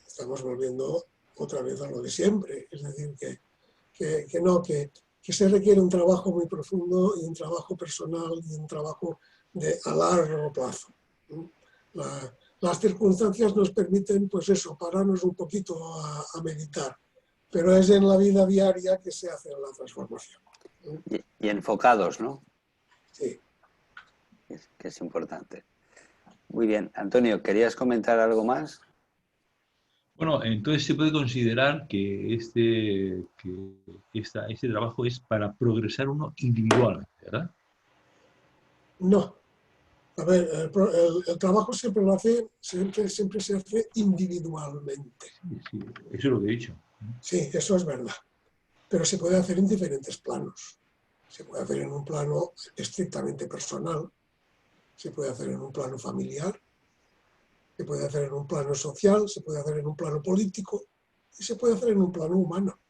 estamos volviendo otra vez a lo de siempre. Es decir, que se requiere un trabajo muy profundo y un trabajo personal y un trabajo a largo plazo. Las circunstancias nos permiten, pues eso, pararnos un poquito a meditar, pero es en la vida diaria que se hace la transformación. Y enfocados, ¿no? Sí. Que es importante. Muy bien. Antonio, ¿querías comentar algo más? Bueno, entonces se puede considerar que este trabajo es para progresar uno individual, ¿verdad? No. A ver, el trabajo siempre se hace individualmente. Sí, eso es lo que he dicho. Sí, eso es verdad. Pero se puede hacer en diferentes planos. Se puede hacer en un plano estrictamente personal, se puede hacer en un plano familiar, se puede hacer en un plano social, se puede hacer en un plano político y se puede hacer en un plano humano.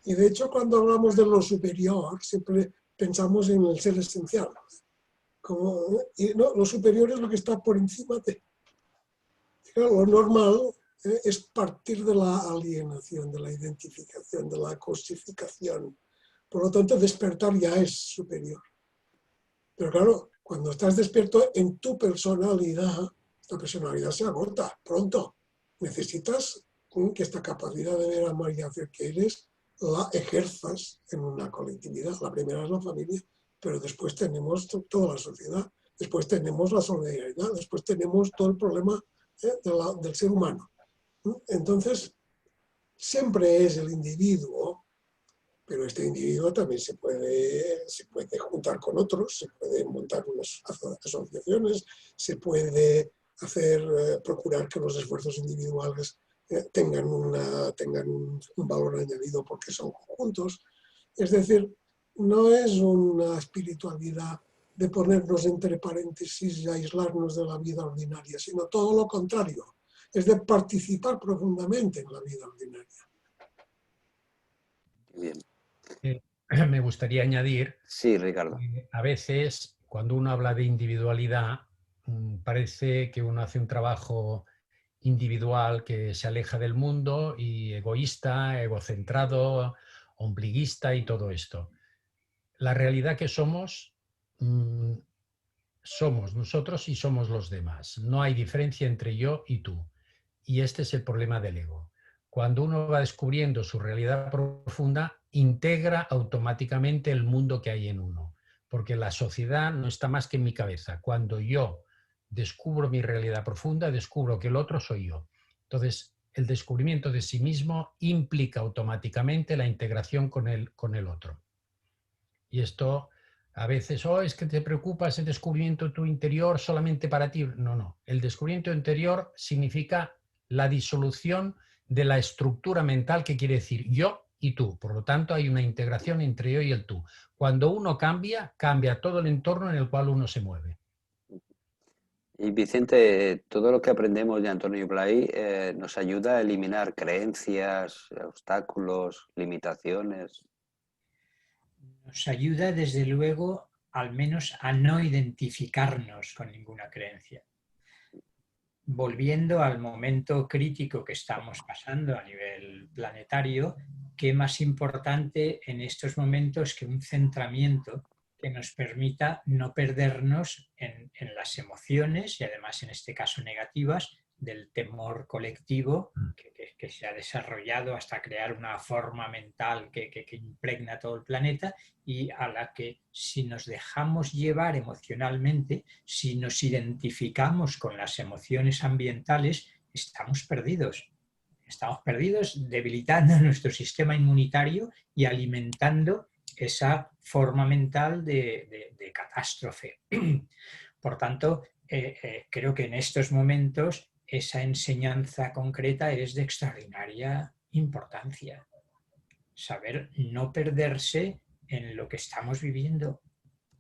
Y de hecho, cuando hablamos de lo superior, siempre pensamos en el ser esencial. Y no, lo superior es lo que está por encima de. Lo normal es partir de la alienación, de la identificación, de la cosificación. Por lo tanto, despertar ya es superior. Pero claro, cuando estás despierto en tu personalidad, esta personalidad se agota pronto. Necesitas que esta capacidad de ver, amar y hacer que eres la ejerzas en una colectividad. La primera es la familia, pero después tenemos toda la sociedad, después tenemos la solidaridad, después tenemos todo el problema del ser humano. Entonces, siempre es el individuo, pero este individuo también se puede juntar con otros, se puede montar unas asociaciones, se puede procurar que los esfuerzos individuales tengan un valor añadido porque son conjuntos. Es decir, no es una espiritualidad de ponernos entre paréntesis y aislarnos de la vida ordinaria, sino todo lo contrario, es de participar profundamente en la vida ordinaria. Bien. Me gustaría añadir, sí, Ricardo, que a veces cuando uno habla de individualidad parece que uno hace un trabajo individual que se aleja del mundo y egoísta, egocentrado, ombliguista y todo esto. La realidad que somos nosotros y somos los demás. No hay diferencia entre yo y tú. Y este es el problema del ego. Cuando uno va descubriendo su realidad profunda, integra automáticamente el mundo que hay en uno. Porque la sociedad no está más que en mi cabeza. Cuando yo descubro mi realidad profunda, descubro que el otro soy yo. Entonces, el descubrimiento de sí mismo implica automáticamente la integración con el otro. Y esto a veces, es que te preocupa ese descubrimiento de tu interior solamente para ti. No, no. El descubrimiento interior significa la disolución de la estructura mental que quiere decir yo y tú. Por lo tanto, hay una integración entre yo y el tú. Cuando uno cambia, cambia todo el entorno en el cual uno se mueve. Y Vicente, todo lo que aprendemos de Antonio Blay nos ayuda a eliminar creencias, obstáculos, limitaciones. Nos ayuda, desde luego, al menos a no identificarnos con ninguna creencia. Volviendo al momento crítico que estamos pasando a nivel planetario, ¿qué más importante en estos momentos que un centramiento que nos permita no perdernos en las emociones, y además en este caso negativas, del temor colectivo que se ha desarrollado hasta crear una forma mental que impregna todo el planeta, y a la que, si nos dejamos llevar emocionalmente, si nos identificamos con las emociones ambientales, estamos perdidos. Estamos perdidos, debilitando nuestro sistema inmunitario y alimentando esa forma mental de catástrofe. Por tanto, creo que en estos momentos esa enseñanza concreta es de extraordinaria importancia. Saber no perderse en lo que estamos viviendo,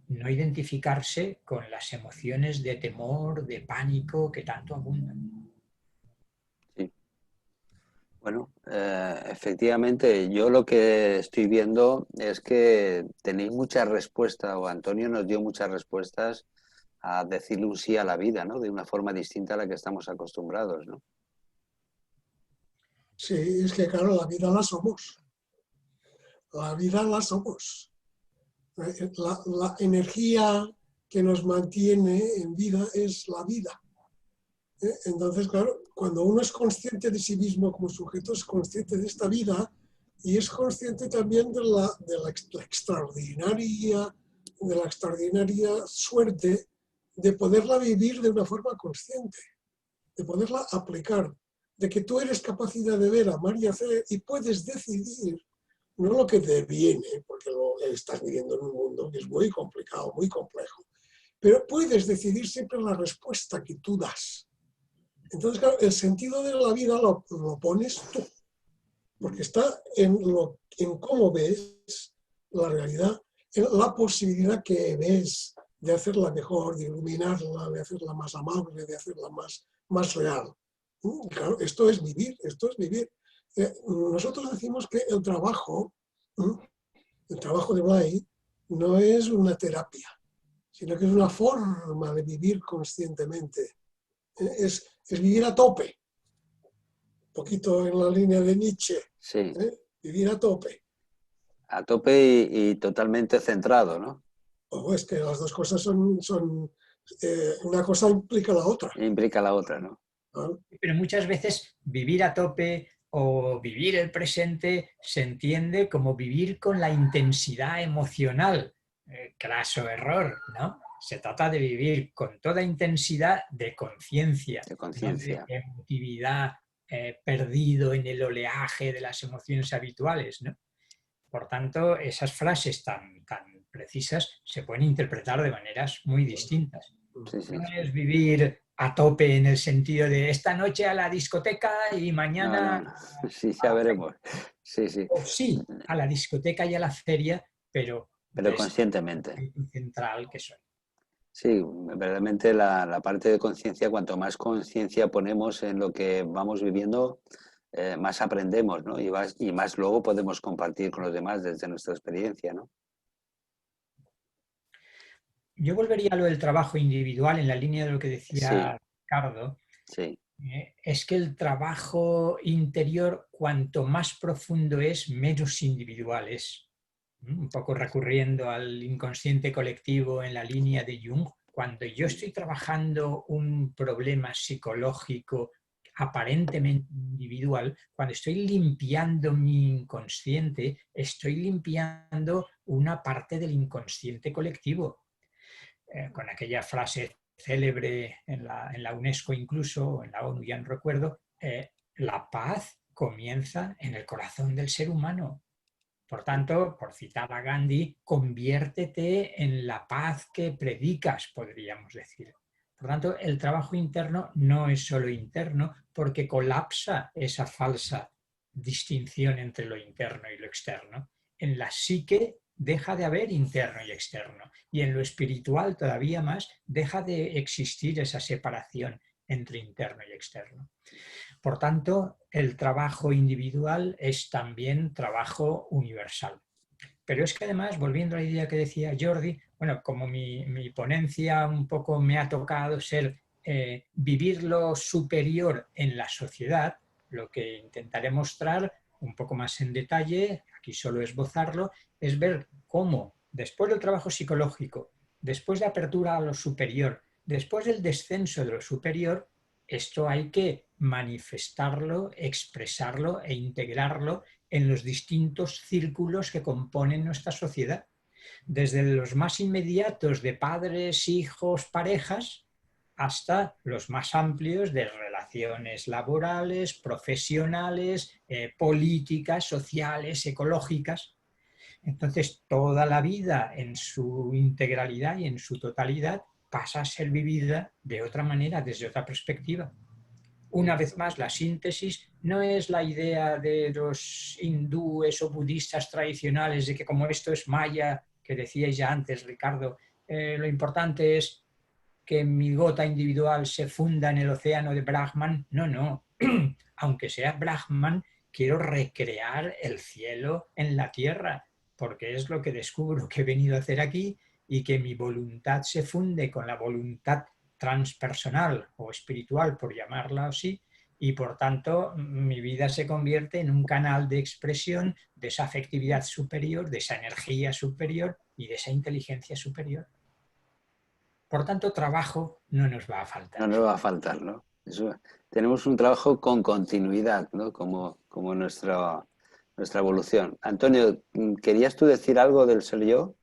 no identificarse con las emociones de temor, de pánico que tanto abundan. Sí. Bueno, efectivamente, yo lo que estoy viendo es que tenéis muchas respuestas, o Antonio nos dio muchas respuestas a decirle un sí a la vida, ¿no? De una forma distinta a la que estamos acostumbrados, ¿no? Sí, es que claro, la vida la somos. La vida la somos. La energía que nos mantiene en vida es la vida. Entonces, claro, cuando uno es consciente de sí mismo como sujeto, es consciente de esta vida y es consciente también de la extraordinaria suerte de poderla vivir de una forma consciente, de poderla aplicar, de que tú eres capacidad de ver, amar y hacer y puedes decidir no lo que te viene, porque estás viviendo en un mundo que es muy complicado, muy complejo, pero puedes decidir siempre la respuesta que tú das. Entonces, claro, el sentido de la vida lo pones tú, porque está en cómo ves la realidad, en la posibilidad que ves de hacerla mejor, de iluminarla, de hacerla más amable, de hacerla más real. Y claro, esto es vivir, esto es vivir. Nosotros decimos que el trabajo de Blay no es una terapia, sino que es una forma de vivir conscientemente. Es vivir a tope, un poquito en la línea de Nietzsche, Sí. Vivir a tope. A tope y totalmente centrado, ¿no? Es que las dos cosas son una cosa implica la otra. Implica la otra, ¿no? Pero muchas veces vivir a tope o vivir el presente se entiende como vivir con la intensidad emocional. Craso error, ¿no? Se trata de vivir con toda intensidad de conciencia, De conciencia. no de emotividad perdido en el oleaje de las emociones habituales, ¿no? Por tanto, esas frases tan precisas se pueden interpretar de maneras muy distintas. Sí, sí. No es vivir a tope en el sentido de esta noche a la discoteca y mañana... No. Sí, ya veremos. Sí, sí. O sí, a la discoteca y a la feria, pero conscientemente. Central que soy. Sí, verdaderamente la parte de conciencia, cuanto más conciencia ponemos en lo que vamos viviendo, más aprendemos, ¿no? Y más luego podemos compartir con los demás desde nuestra experiencia, ¿no? Yo volvería a lo del trabajo individual en la línea de lo que decía Ricardo. Sí. Es que el trabajo interior, cuanto más profundo es, menos individual es. Un poco recurriendo al inconsciente colectivo en la línea de Jung, cuando yo estoy trabajando un problema psicológico aparentemente individual, cuando estoy limpiando mi inconsciente, estoy limpiando una parte del inconsciente colectivo. Con aquella frase célebre en la UNESCO incluso, o en la ONU, ya no recuerdo, la paz comienza en el corazón del ser humano. Por tanto, por citar a Gandhi, conviértete en la paz que predicas, podríamos decir. Por tanto, el trabajo interno no es solo interno porque colapsa esa falsa distinción entre lo interno y lo externo. En la psique deja de haber interno y externo, y en lo espiritual todavía más deja de existir esa separación entre interno y externo. Por tanto, el trabajo individual es también trabajo universal. Pero es que además, volviendo a la idea que decía Jordi, bueno, como mi ponencia un poco me ha tocado ser vivir lo superior en la sociedad, lo que intentaré mostrar un poco más en detalle, aquí solo esbozarlo, es ver cómo después del trabajo psicológico, después de apertura a lo superior, después del descenso de lo superior, esto hay que manifestarlo, expresarlo e integrarlo en los distintos círculos que componen nuestra sociedad. Desde los más inmediatos de padres, hijos, parejas, hasta los más amplios de relaciones laborales, profesionales, políticas, sociales, ecológicas. Entonces, toda la vida en su integralidad y en su totalidad pasa a ser vivida de otra manera, desde otra perspectiva. Una vez más, la síntesis no es la idea de los hindúes o budistas tradicionales de que como esto es maya, que decíais ya antes, Ricardo, lo importante es que mi gota individual se funda en el océano de Brahman. No, no. Aunque sea Brahman, quiero recrear el cielo en la tierra, porque es lo que descubro que he venido a hacer aquí, y que mi voluntad se funde con la voluntad transpersonal o espiritual, por llamarla así, y por tanto mi vida se convierte en un canal de expresión de esa afectividad superior, de esa energía superior y de esa inteligencia superior. Por tanto, trabajo no nos va a faltar. No nos va a faltar, ¿no? Eso, tenemos un trabajo con continuidad, ¿no? Como nuestra evolución. Antonio, ¿querías tú decir algo del ser yo?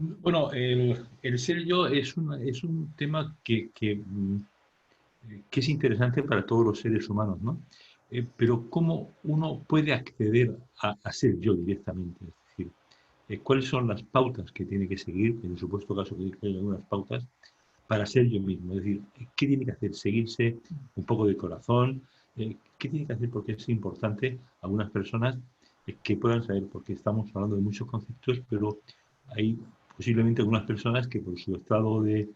Bueno, el ser yo es un tema que es interesante para todos los seres humanos, ¿no? Pero ¿cómo uno puede acceder a ser yo directamente? Es decir, ¿cuáles son las pautas que tiene que seguir? En el supuesto caso que hay algunas pautas para ser yo mismo. Es decir, ¿qué tiene que hacer? Seguirse un poco de corazón. ¿Qué tiene que hacer? Porque es importante algunas personas que puedan saber, porque estamos hablando de muchos conceptos, pero hay posiblemente algunas personas que por su estado de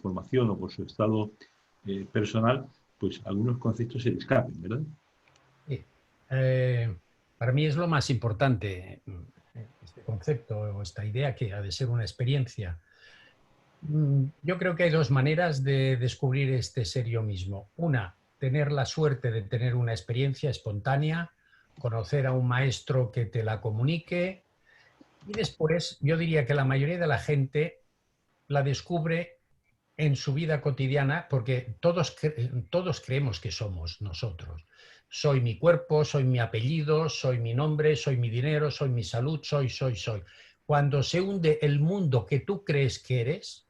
formación o por su estado personal, pues algunos conceptos se le escapen, ¿verdad? Sí. Para mí es lo más importante, este concepto o esta idea que ha de ser una experiencia. Yo creo que hay dos maneras de descubrir este ser yo mismo. Una, tener la suerte de tener una experiencia espontánea, conocer a un maestro que te la comunique, y después yo diría que la mayoría de la gente la descubre en su vida cotidiana porque todos creemos que somos nosotros. Soy mi cuerpo, soy mi apellido, soy mi nombre, soy mi dinero, soy mi salud, soy. Cuando se hunde el mundo que tú crees que eres,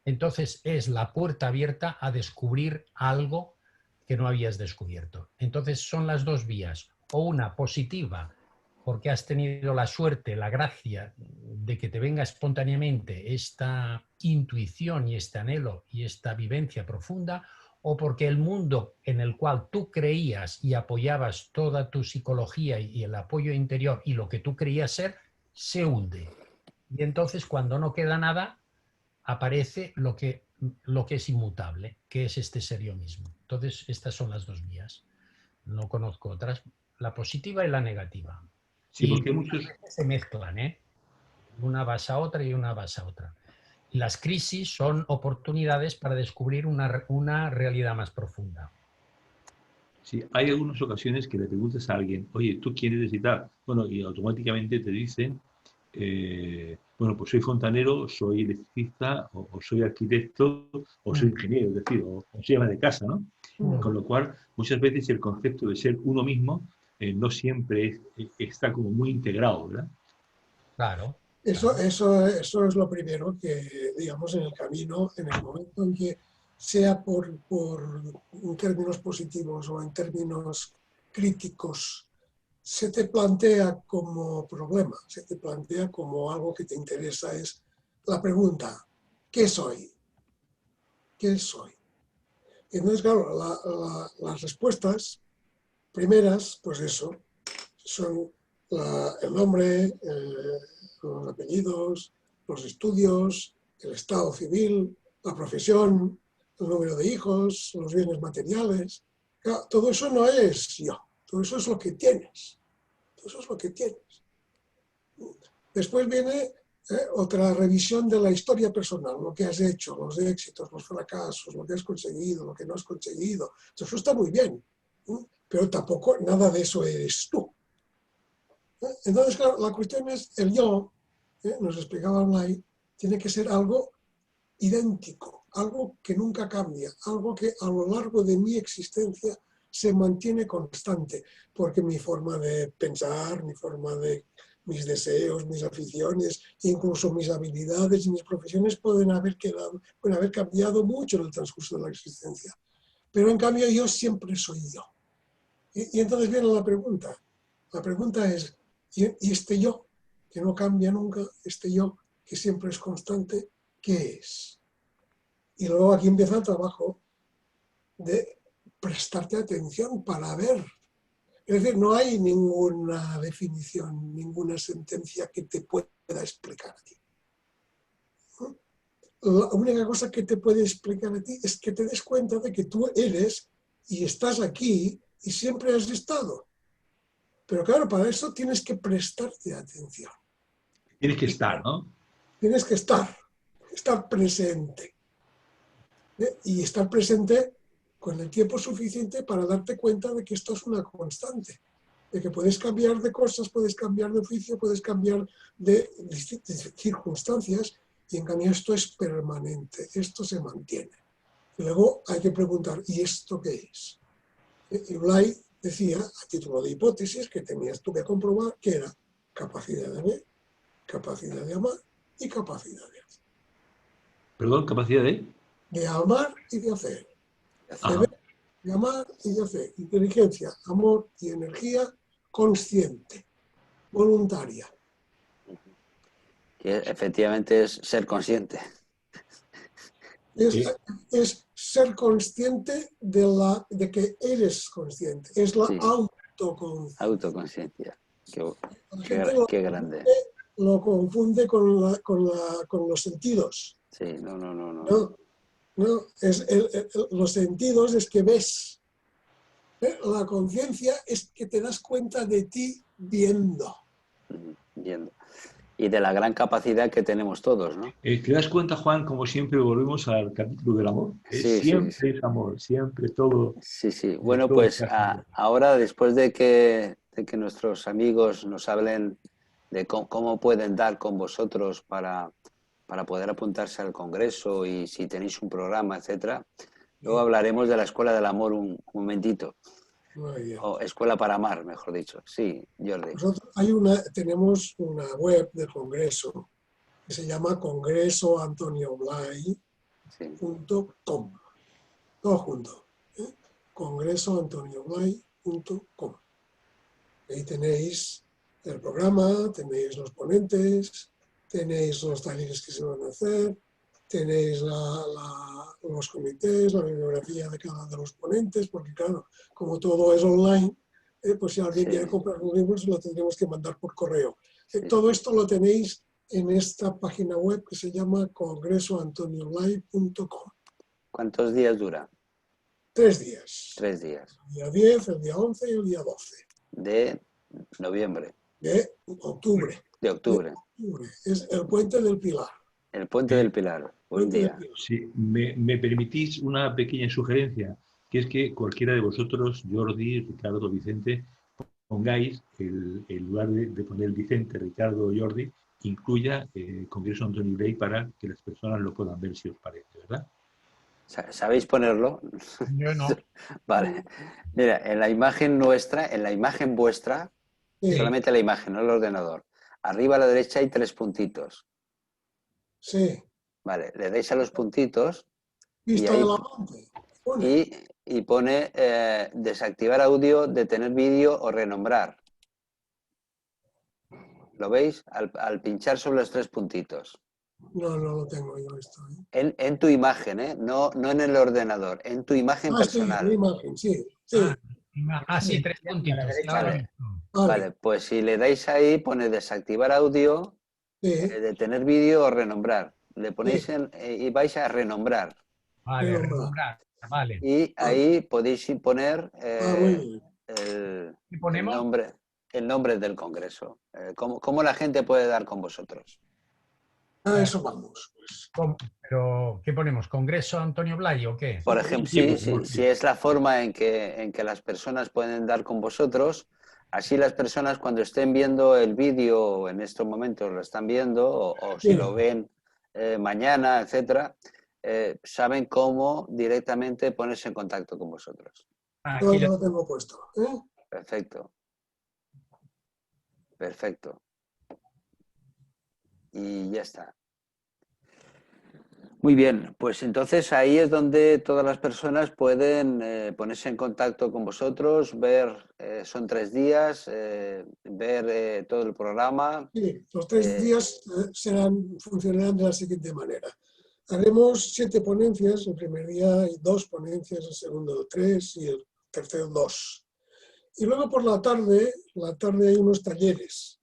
entonces es la puerta abierta a descubrir algo que no habías descubierto. Entonces son las dos vías, o una positiva, porque has tenido la suerte, la gracia de que te venga espontáneamente esta intuición y este anhelo y esta vivencia profunda, o porque el mundo en el cual tú creías y apoyabas toda tu psicología y el apoyo interior y lo que tú creías ser, se hunde. Y entonces cuando no queda nada, aparece lo que es inmutable, que es este ser yo mismo. Entonces estas son las dos vías. No conozco otras, la positiva y la negativa. Sí, Y porque muchos... se mezclan, ¿eh? Una base a otra y una base a otra. Y las crisis son oportunidades para descubrir una realidad más profunda. Sí, hay algunas ocasiones que le preguntas a alguien, oye, ¿tú quién eres y tal? Bueno, y automáticamente te dicen, bueno, pues soy fontanero, soy electricista, o soy arquitecto, o soy ingeniero, es decir, o soy ama de casa, ¿no? Con lo cual, muchas veces el concepto de ser uno mismo no siempre está como muy integrado, ¿verdad? Claro. Eso es lo primero que, digamos, en el camino, en el momento en que sea en términos positivos o en términos críticos, se te plantea como problema, se te plantea como algo que te interesa, es la pregunta, ¿qué soy? ¿Qué soy? Y entonces, claro, las respuestas primeras, pues eso, son el nombre, los apellidos, los estudios, el estado civil, la profesión, el número de hijos, los bienes materiales. Claro, todo eso no es yo, todo eso es lo que tienes. Todo eso es lo que tienes. Después viene otra revisión de la historia personal, lo que has hecho, los éxitos, los fracasos, lo que has conseguido, lo que no has conseguido. Eso está muy bien, pero tampoco nada de eso eres tú. Entonces, claro, la cuestión es el yo, nos explicaba Blay, tiene que ser algo idéntico, algo que nunca cambia, algo que a lo largo de mi existencia se mantiene constante, porque mi forma de pensar, mis deseos, mis aficiones, incluso mis habilidades y mis profesiones pueden haber cambiado mucho en el transcurso de la existencia. Pero en cambio yo siempre soy yo. Y entonces viene la pregunta. La pregunta es, ¿y este yo, que no cambia nunca, este yo, que siempre es constante, qué es? Y luego aquí empieza el trabajo de prestarte atención para ver. Es decir, no hay ninguna definición, ninguna sentencia que te pueda explicar a ti. La única cosa que te puede explicar a ti es que te des cuenta de que tú eres y estás aquí y siempre has estado. Pero claro, para eso tienes que prestarte atención. Tienes que estar, ¿no? Tienes que estar presente. Y estar presente con el tiempo suficiente para darte cuenta de que esto es una constante. De que puedes cambiar de cosas, puedes cambiar de oficio, puedes cambiar de circunstancias, y en cambio esto es permanente, esto se mantiene. Y luego hay que preguntar, ¿y esto qué es? Y Blay decía, a título de hipótesis, que tenías tú que comprobar que era capacidad de ver, capacidad de amar y capacidad de hacer. Perdón, capacidad De amar y de hacer. De Ajá. ver, de amar y de hacer. Inteligencia, amor y energía consciente, voluntaria. Que efectivamente es ser consciente. Es ser consciente de que eres consciente. Es la Sí. autoconciencia. Autoconciencia. La gente Qué grande. lo confunde con los sentidos. Sí, no. No, los sentidos es que ves. La conciencia es que te das cuenta de ti viendo. Viendo. Y de la gran capacidad que tenemos todos, ¿no? ¿Te das cuenta, Juan, como siempre volvemos al capítulo del amor? Siempre es amor, siempre todo. Sí. Bueno, pues ahora, después de que nuestros amigos nos hablen de cómo pueden dar con vosotros para poder apuntarse al Congreso y si tenéis un programa, etcétera, luego hablaremos de la Escuela del Amor un momentito. Muy bien. O Escuela para Amar, mejor dicho. Sí, Jordi. Nosotros tenemos una web del Congreso que se llama congresoantonioblay.com. Todo junto. congresoantonioblay.com. Ahí tenéis el programa, tenéis los ponentes, tenéis los talleres que se van a hacer, tenéis los comités, la bibliografía de cada de los ponentes, porque claro, como todo es online, pues si alguien quiere comprar los libros, lo tendremos que mandar por correo. Todo esto lo tenéis en esta página web que se llama congresoantonioblay.com. ¿Cuántos días dura? 3 días. 3 días. El día 10, el día 11 y el día 12. De noviembre. De octubre. De octubre. Es el Puente del Pilar. El Puente del Pilar. Buen día. Sí, me permitís una pequeña sugerencia, que es que cualquiera de vosotros, Jordi, Ricardo, Vicente, pongáis, en lugar de poner Vicente, Ricardo o Jordi, incluya Congreso Antonio Blay para que las personas lo puedan ver si os parece, ¿verdad? ¿Sabéis ponerlo? Yo no. Vale. Mira, en la imagen nuestra, en la imagen vuestra, Sí. solamente la imagen, no el ordenador. Arriba a la derecha hay 3 puntitos. Sí. Vale, le dais a los puntitos Vista ahí, del amante. Pone. y pone desactivar audio, detener vídeo o renombrar. ¿Lo veis? Al pinchar sobre los 3 puntitos. No, no lo tengo yo esto. ¿Eh? En tu imagen, ¿eh? No, no en el ordenador, en tu imagen Ah, sí, una personal. imagen, sí, Ah, sí. sí, 3 A la puntitos. derecha. Ahora lo he Vale, visto. Vale, vale, pues si le dais ahí, pone desactivar audio, sí, detener vídeo o renombrar. Le ponéis sí, y vais a renombrar. Vale, renombrar. renombrar. Vale. Y Vale. ahí podéis poner Ah, muy bien. el, ¿Qué el ponemos? nombre, el nombre del congreso. ¿Cómo la gente puede dar con vosotros? A Eh, eso vamos. Pues. pero, ¿qué ponemos? ¿Congreso Antonio Blay o qué? Por Sí, ejemplo, Sí, sí, por sí, favor, si sí. es la forma en que las personas pueden dar con vosotros, así las personas cuando estén viendo el vídeo, en estos momentos lo están viendo, o si lo sí, ven mañana, etcétera, saben cómo directamente ponerse en contacto con vosotros. Aquí todo lo lo tengo puesto. ¿Eh? Perfecto, perfecto. Y ya está. Muy bien, pues entonces ahí es donde todas las personas pueden ponerse en contacto con vosotros, ver, son 3 días, ver todo el programa. Sí, los 3 días funcionarán de la siguiente manera. Haremos 7 ponencias, el primer día hay 2 ponencias, el segundo 3 y el tercero 2. Y luego por la tarde hay unos talleres.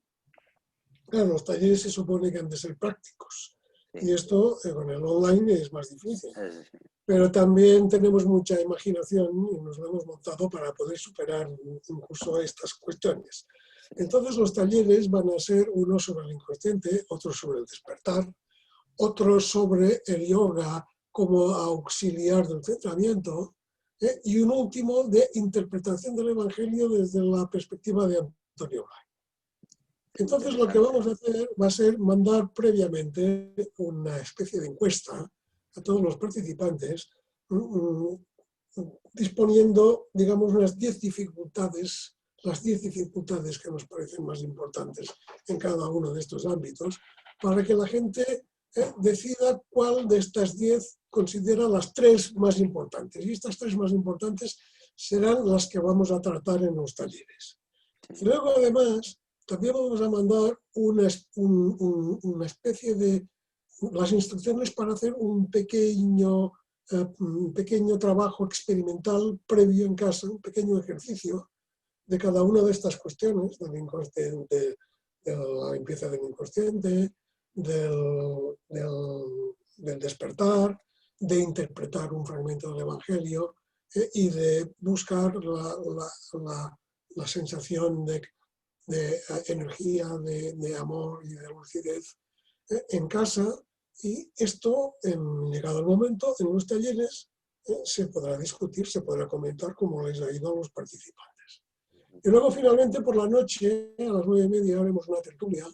Claro, los talleres se supone que han de ser prácticos. Sí, Y esto con el online es más difícil. es- Pero también tenemos mucha imaginación y nos lo hemos montado para poder superar incluso estas cuestiones. Entonces los talleres van a ser uno sobre el inconsciente, otro sobre el despertar, otro sobre el yoga como auxiliar del centramiento y un último de interpretación del Evangelio desde la perspectiva de Antonio Blay. Entonces lo que interesante. vamos a hacer va a ser mandar previamente una especie de encuesta a todos los participantes disponiendo, digamos, las 10 dificultades que nos parecen más importantes en cada uno de estos ámbitos, para que la gente decida cuál de estas 10 considera las 3 más importantes. Y estas 3 más importantes serán las que vamos a tratar en los talleres. Y luego, además, también vamos a mandar una especie de las instrucciones para hacer un pequeño trabajo experimental previo en casa, un pequeño ejercicio de cada una de estas cuestiones, de la limpieza del inconsciente, del despertar, de interpretar un fragmento del Evangelio y de buscar la sensación de energía, de amor y de lucidez en casa. Y esto, llegado el momento, en los talleres se podrá discutir, se podrá comentar cómo les ha ido a los participantes. Y luego, finalmente, por la noche, a las 9:30, haremos una tertulia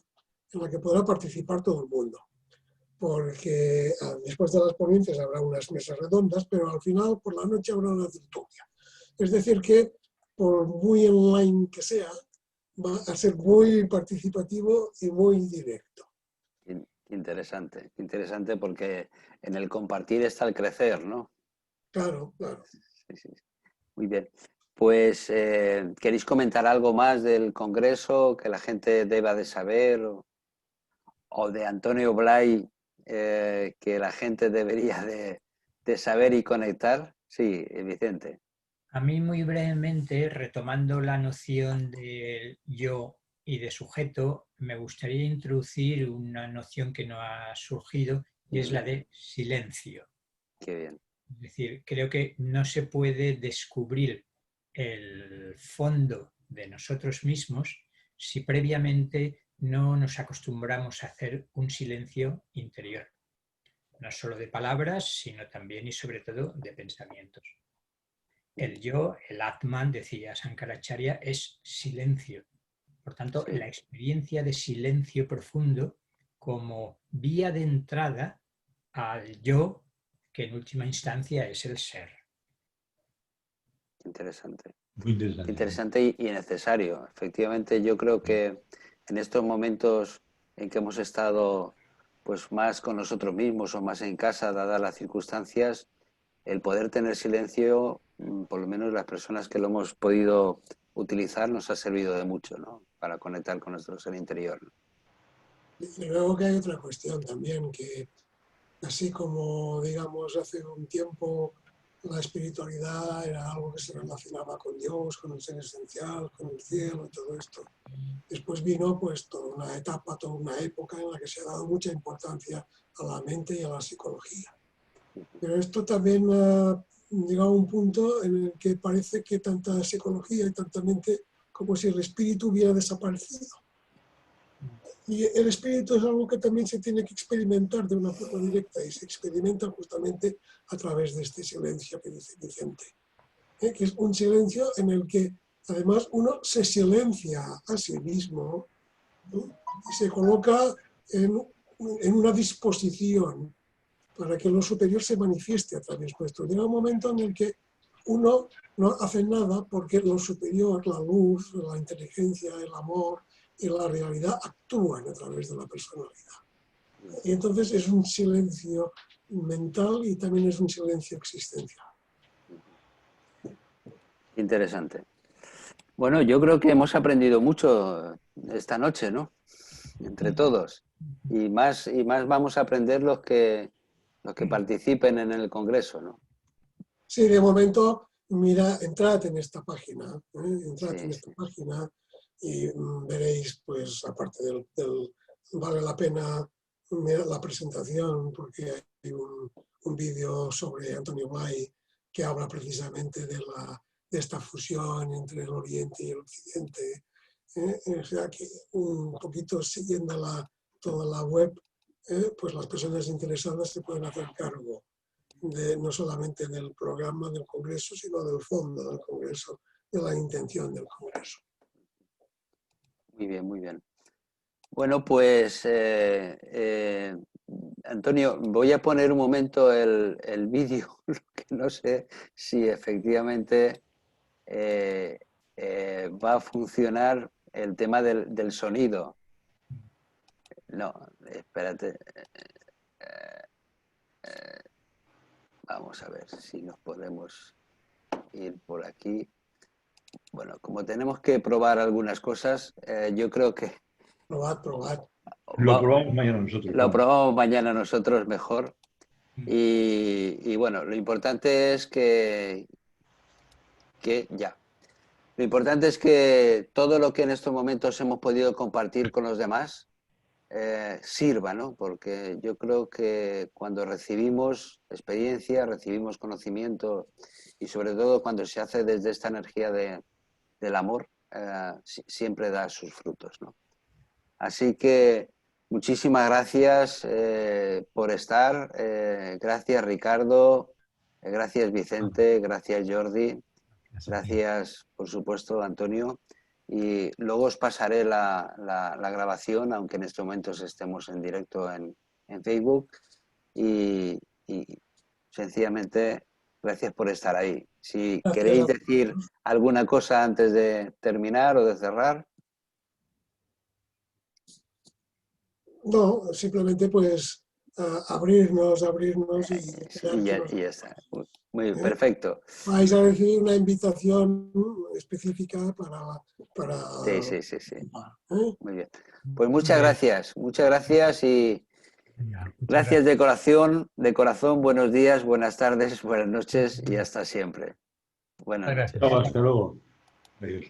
en la que podrá participar todo el mundo. Porque después de las ponencias habrá unas mesas redondas, pero al final, por la noche, habrá una tertulia. Es decir, que por muy online que sea, va a ser muy participativo y muy directo. Interesante, interesante porque en el compartir está el crecer, ¿no? Claro, claro. Sí, sí. Muy bien. Pues, ¿queréis comentar algo más del Congreso que la gente deba de saber o de Antonio Blay que la gente debería de saber y conectar? Sí, Vicente. A mí muy brevemente, retomando la noción de yo y de sujeto, me gustaría introducir una noción que no ha surgido y es la de silencio. Qué bien. Es decir, creo que no se puede descubrir el fondo de nosotros mismos si previamente no nos acostumbramos a hacer un silencio interior, no solo de palabras, sino también y sobre todo de pensamientos. El yo, el Atman, decía Shankaracharya, es silencio. Por tanto, Sí, la experiencia de silencio profundo como vía de entrada al yo, que en última instancia es el ser. interesante. Muy interesante. Interesante y necesario. Efectivamente, yo creo que en estos momentos en que hemos estado pues más con nosotros mismos o más en casa, dadas las circunstancias, el poder tener silencio, por lo menos las personas que lo hemos podido utilizar, nos ha servido de mucho, ¿no? Para conectar con nuestro ser interior. Y luego que hay otra cuestión también, que así como, digamos, hace un tiempo la espiritualidad era algo que se relacionaba con Dios, con el ser esencial, con el cielo y todo esto. Después vino pues toda una etapa, toda una época en la que se ha dado mucha importancia a la mente y a la psicología. Pero esto también ha llegado a un punto en el que parece que tanta psicología y tanta mente como si el espíritu hubiera desaparecido. Y el espíritu es algo que también se tiene que experimentar de una forma directa y se experimenta justamente a través de este silencio que dice Vicente, que es un silencio en el que además uno se silencia a sí mismo, ¿no? Y se coloca en una disposición para que lo superior se manifieste a través nuestro. Llega un momento en el que uno no hace nada porque lo superior, la luz, la inteligencia, el amor y la realidad actúan a través de la personalidad. Y entonces es un silencio mental y también es un silencio existencial. Interesante. Bueno, yo creo que hemos aprendido mucho esta noche, ¿no? Entre todos. Y más vamos a aprender los que participen en el Congreso, ¿no? Sí, de momento, mira, entrad en esta página, entrad en esta página y veréis, pues, aparte vale la pena mirar la presentación porque hay un vídeo sobre Antonio Blay que habla precisamente de esta fusión entre el Oriente y el Occidente. O sea que un poquito siguiendo toda la web, pues las personas interesadas se pueden hacer cargo no solamente del programa del Congreso, sino del fondo del Congreso, de la intención del Congreso. Muy bien, muy bien. Bueno, pues, Antonio, voy a poner un momento el vídeo, que no sé si efectivamente va a funcionar el tema del sonido. No, espérate. Vamos a ver si nos podemos ir por aquí. Bueno, como tenemos que probar algunas cosas, yo creo que... Probad. Lo probamos mañana nosotros. Lo probamos mañana nosotros mejor. Y bueno, lo importante es que ya. Lo importante es que todo lo que en estos momentos hemos podido compartir con los demás sirva, ¿no? Porque yo creo que cuando recibimos experiencia, recibimos conocimiento y sobre todo cuando se hace desde esta energía del amor, siempre da sus frutos, ¿no? Así que muchísimas gracias por estar. Gracias, Ricardo. Gracias, Vicente. Gracias, Jordi. Gracias, por supuesto, Antonio. Y luego os pasaré la grabación, aunque en estos momentos estemos en directo en Facebook. Y sencillamente, gracias por estar ahí. Si queréis decir alguna cosa antes de terminar o de cerrar. No, simplemente pues abrirnos y ya está. Muy bien, perfecto. Vais a recibir una invitación específica para Sí. Muy bien. Pues muchas gracias y gracias de corazón, buenos días, buenas tardes, buenas noches y hasta siempre. Buenas noches. Hasta luego. Adiós.